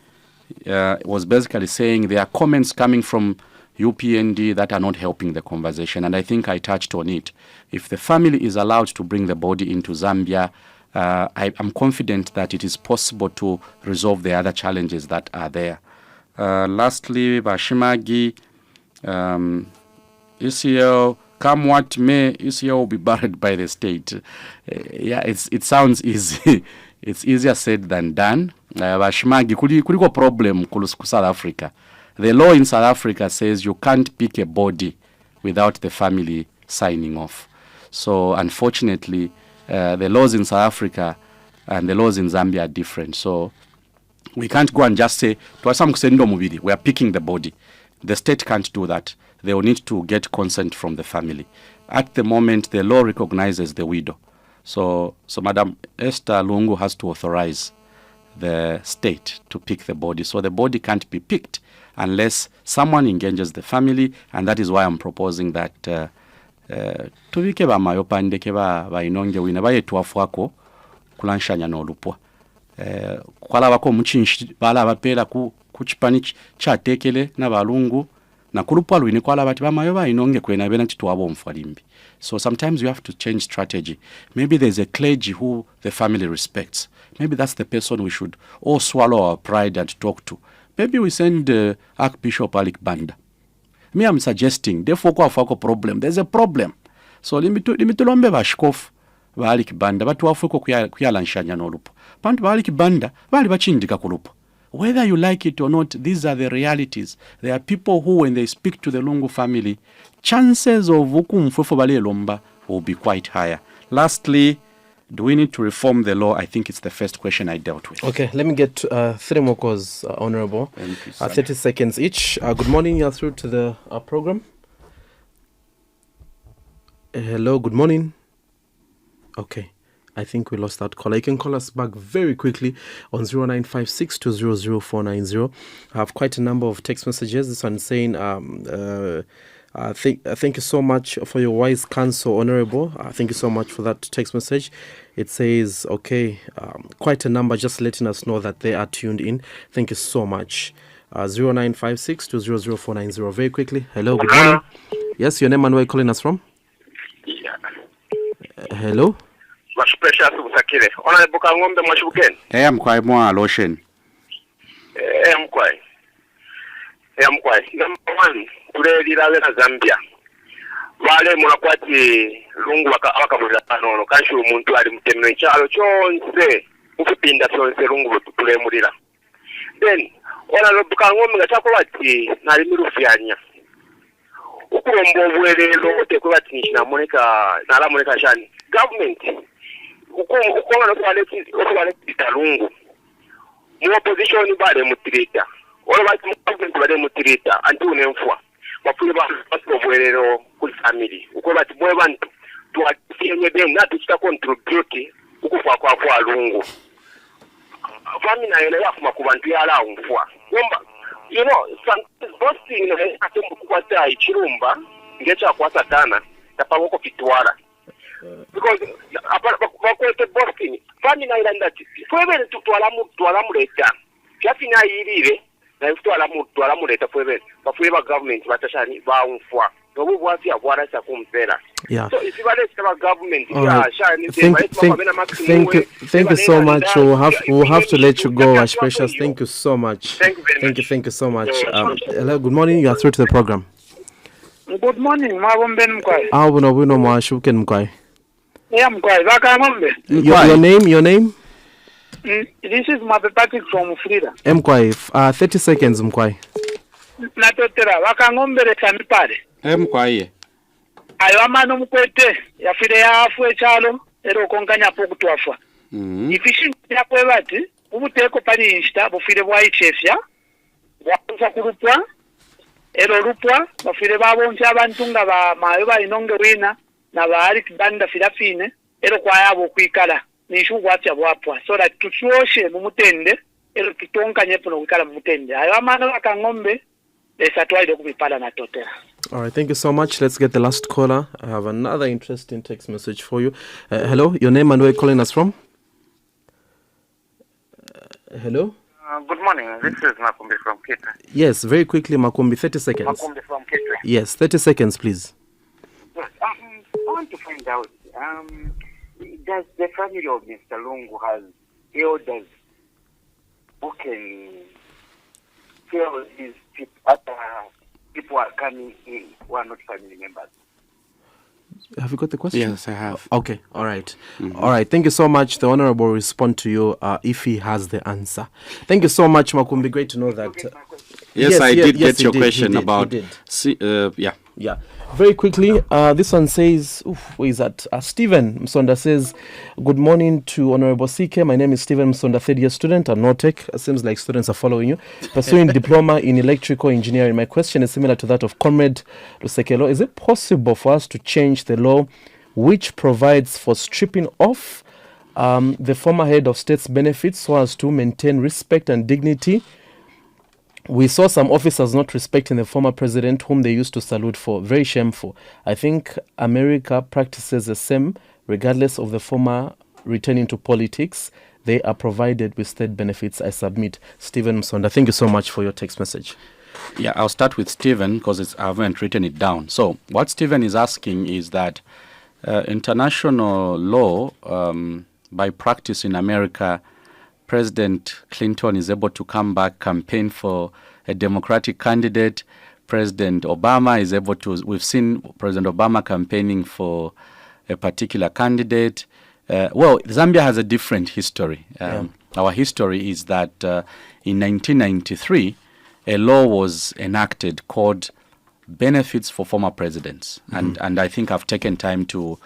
was basically saying there are comments coming from UPND that are not helping the conversation, and I think I touched on it. If the family is allowed to bring the body into Zambia, I'm confident that it is possible to resolve the other challenges that are there. Lastly, Bashimagi, ECL, come what may, ECL will be buried by the state. It sounds easy. It's easier said than done. Bashimagi, kuliko problem ku South Africa. The law in South Africa says you can't pick a body without the family signing off. So unfortunately, the laws in South Africa and the laws in Zambia are different. So we can't go and just say, we are picking the body. The state can't do that. They will need to get consent from the family. At the moment, the law recognizes the widow. So Madam Esther Lungu has to authorize the state to pick the body. So the body can't be picked unless someone engages the family, and that is why I'm proposing that tubike bamayopandeke Inonge Wina bayetwafuako kulanshanya n'olupwa kwalabako muchinshi balaba pera ku chipani chatekele n'abalungu na kulupwa lwine kwalaba bamayo Inonge kwena bena titwabo mfalimbi. So sometimes you have to change strategy. Maybe there's a clergy who the family respects. Maybe that's the person we should all swallow our pride and talk to. Maybe we send Archbishop Alik Banda. Me, I'm suggesting, therefore, problem. There's a problem. So, limitulombe bashkof ba Alik Banda, batuwafuko kuyalanshanya n'olupo. Pantu ba Alik Banda, bali bachindika kulupo. Whether you like it or not, these are the realities. There are people who, when they speak to the Lungu family, chances of ukumfufo bali lomba will be quite higher. Lastly, do we need to reform the law? I think it's the first question I dealt with. Okay, let me get three more calls, Honorable. 30 seconds each. Good morning, you're through to the program. Hello, good morning. Okay, I think we lost that caller. You can call us back very quickly on 0956200490. I have quite a number of text messages. This one saying, thank you so much for your wise counsel, Honorable. Thank you so much for that text message. It says, okay, quite a number just letting us know that they are tuned in. Thank you so much. 0956200490. Very quickly. Hello, good morning. Yes, your name and where you calling us from? Yeah. Hello? Honorable Kang'ombe Mwashuken. I'm quite more lotion. I'm quite. Number one, today na Zambia. Wale munakwati Lungu wakamuza panono kanshi umuntu ali mutemno nchalo chonse ukupinda chonse Lungu tulemulira. Then Honorable Kang'ombe ngachakwati nali mirufyanya. Ukurombo bwerero tekwati nishina moneka nala moneka shani. Government ukona no kwale Lungu. Mu opposition bale mutirita. All bati mu government bale mutirita anti unemfwa. Bafule basubwerero ku family. Uko bati bwe bantu tuatiye dem na tuchita contribute ukufa kwa Lungu. Family na ele yafuma ku bantu yala umfwa. Those things atembu kukwata ichirumba ngecha kwa satana tapawoko kitwala. Because bakwete Boston family na ilanda fwebe tutwala muleta kyafina yirire na tutwala muleta fwebe bafweba government batashani baumfwa nobu bwati abwara cha kumpera. Yeah. So if you want to government, thank you so much. We'll have to let you go, Ash Precious. Thank you so much. Thank you very much. Thank you so much. Hello, good morning. You are through to the program. Good morning, Mabomben Mkwai. Buno Mwashuken Mkwai. Yeah, Mkwai. Your name? This is Patrick from Frida. Mkwai, 30 seconds, Mkwai. Natotera, Kang'ombe rekanipare. Mkwai. Ayo amano mukwete yafire yafu echalo ero konkanya pokutwafa. Ifishin yakwe bati ubuteko pali insta bufire bwa ichefya. Wakuza kurupwa ero lupwa bafire baboncha abantu nga bamayo balinonge wina na baali kibanda filafine ero kwayabo kwikala nishu gwatya bwapwa so that tushoshe mumutende ero kitonkanye puno kwikala mumutende ayo amana wa Kang'ombe esatwaide kubipala na totera. All right, thank you so much. Let's get the last caller. I have another interesting text message for you. Hello, your name and where you're calling us from? Hello? Good morning. This is Makumbi from Kitwe. Yes, very quickly, Makumbi, 30 seconds. Makumbi from Kitwe. Yes, 30 seconds, please. Yes, I want to find out, does the family of Mr. Lungu has elders who can tell these people are coming in who are not family members? Have you got the question? Yes, I have. Okay, all right. All right, thank you so much. The Honorable will respond to you if he has the answer. Thank you so much, Makumbi. Great to know that. Yes, I did get your question about... Yeah. Very quickly, this one says, where is that? Stephen Msonda says, good morning to Honorable CK. My name is Stephen Msonda, third year student at Nortec. It seems like students are following you. Pursuing diploma in electrical engineering. My question is similar to that of Comrade Lusekelo. Is it possible for us to change the law which provides for stripping off the former head of state's benefits so as to maintain respect and dignity? We saw some officers not respecting the former president whom they used to salute for. Very shameful. I think America practices the same regardless of the former returning to politics. They are provided with state benefits. I submit. Stephen Msonda, thank you so much for your text message. Yeah, I'll start with Stephen because I haven't written it down. So what Stephen is asking is that international law, by practice in America, President Clinton is able to come back, campaign for a Democratic candidate. President Obama is able to, we've seen President Obama campaigning for a particular candidate. Well, Zambia has a different history. Our history is that in 1993, a law was enacted called Benefits for Former Presidents. And I think I've taken time to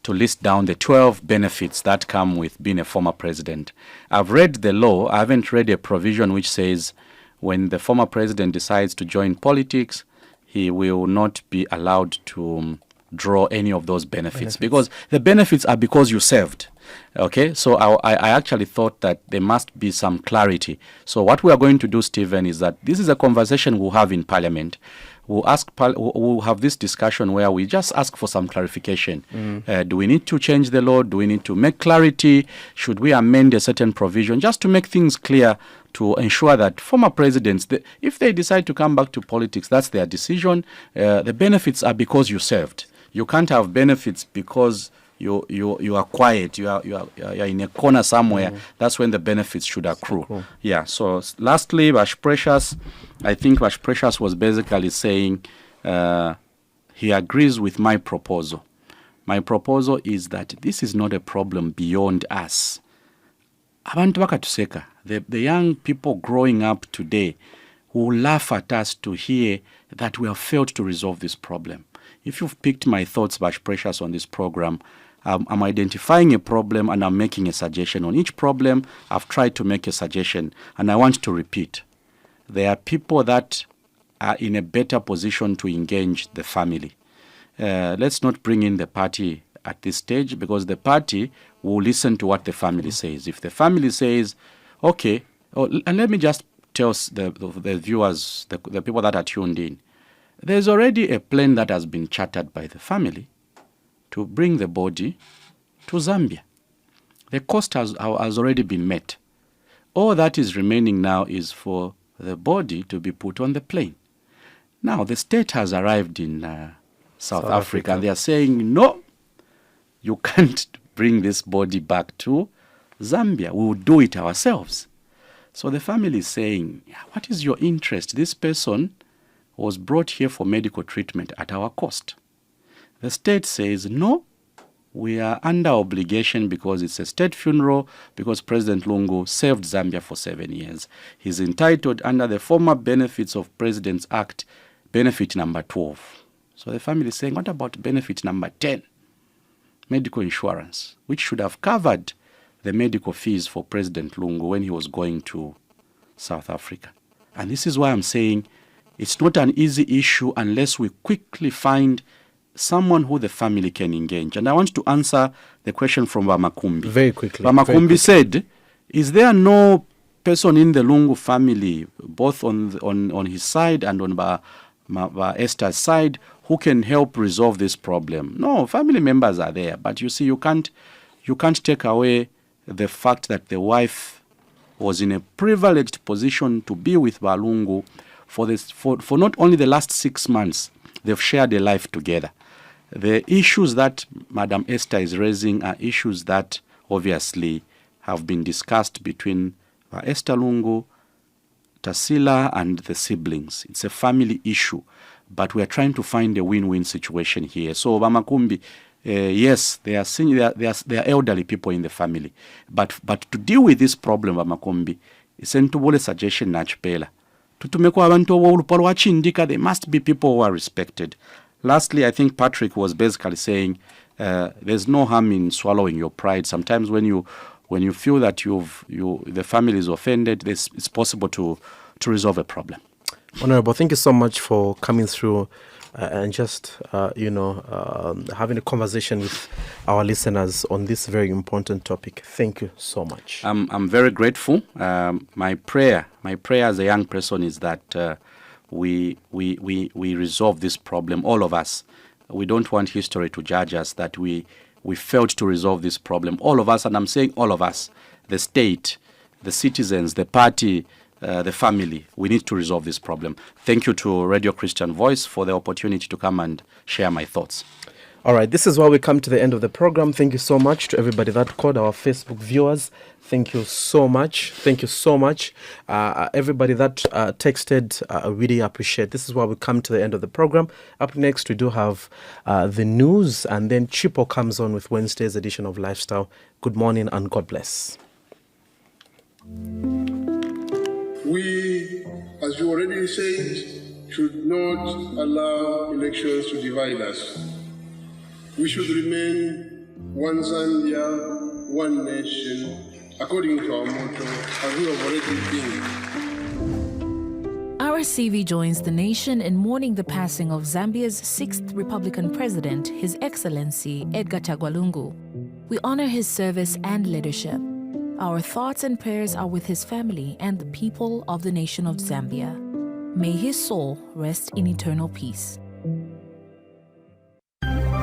list down the 12 benefits that come with being a former president. I've read the law. I haven't read a provision which says when the former president decides to join politics, he will not be allowed to draw any of those benefits. Because the benefits are because you served. Okay, so I actually thought that there must be some clarity. So what we are going to do, Stephen, is that this is a conversation we'll have in Parliament. We'll have this discussion where we just ask for some clarification. Do we need to change the law? Do we need to make clarity? Should we amend a certain provision just to make things clear to ensure that former presidents, if they decide to come back to politics, that's their decision. The benefits are because you served. You can't have benefits because you are quiet, you are in a corner somewhere. That's when the benefits should accrue. Cool. Yeah. So lastly, Vash Precious, I think Vash Precious was basically saying he agrees with my proposal. My proposal is that this is not a problem beyond us. Abantu bakatuseka, the young people growing up today who laugh at us to hear that we have failed to resolve this problem. If you've picked my thoughts, Vash Precious, on this program, I'm identifying a problem and I'm making a suggestion. On each problem, I've tried to make a suggestion, and I want to repeat. There are people that are in a better position to engage the family. Let's not bring in the party at this stage, because the party will listen to what the family says. If the family says, okay, and let me just tell the viewers, the people that are tuned in, there's already a plan that has been chartered by the family to bring the body to Zambia. The cost has already been met. All that is remaining now is for the body to be put on the plane. Now, the state has arrived in South Africa, and they are saying, no, you can't bring this body back to Zambia. We will do it ourselves. So the family is saying, what is your interest? This person was brought here for medical treatment at our cost. The state says, no, we are under obligation because it's a state funeral, because President Lungu served Zambia for 7 years. He's entitled under the former Benefits of Presidents Act, benefit number 12. So the family is saying, what about benefit number 10? Medical insurance, which should have covered the medical fees for President Lungu when he was going to South Africa. And this is why I'm saying It's not an easy issue unless we quickly find someone who the family can engage. And I want to answer the question from Vamakumbi. Very quickly. Vamakumbi said, is there no person in the Lungu family, both on his side and on Esther's side, who can help resolve this problem? No, family members are there. But you see, you can't take away the fact that the wife was in a privileged position to be with Balungu for not only the last 6 months. They've shared a life together. The issues that Madam Esther is raising are issues that obviously have been discussed between Esther Lungu, Tarsila, and the siblings. It's a family issue, but we are trying to find a win-win situation here. So, Vamakumbi, yes, there are elderly people in the family, but to deal with this problem, Vamakumbi, isentubole suggestion nachpela. Tutumeko abantu olupalu wachindika, there must be people who are respected. Lastly, I think Patrick was basically saying there's no harm in swallowing your pride. Sometimes when you feel that the family is offended, it's possible to resolve a problem. Honorable, thank you so much for coming through and just having a conversation with our listeners on this very important topic. Thank you so much. I'm very grateful. My prayer as a young person is that we resolve this problem, all of us. We don't want history to judge us that we failed to resolve this problem. All of us, and I'm saying all of us, the state, the citizens, the party, the family, we need to resolve this problem. Thank you to Radio Christian Voice for the opportunity to come and share my thoughts. All right, this is where we come to the end of the program. Thank you so much to everybody that called, our Facebook viewers. Thank you so much. Thank you so much. Everybody that texted, I really appreciate. This is where we come to the end of the program. Up next, we do have the news, and then Chipo comes on with Wednesday's edition of Lifestyle. Good morning and God bless. We, as you already said, should not allow elections to divide us. We should remain one Zambia, one nation, according to our motto, as we have already been. Our CV joins the nation in mourning the passing of Zambia's 6th Republican President, His Excellency Edgar Chagwa Lungu. We honor his service and leadership. Our thoughts and prayers are with his family and the people of the nation of Zambia. May his soul rest in eternal peace.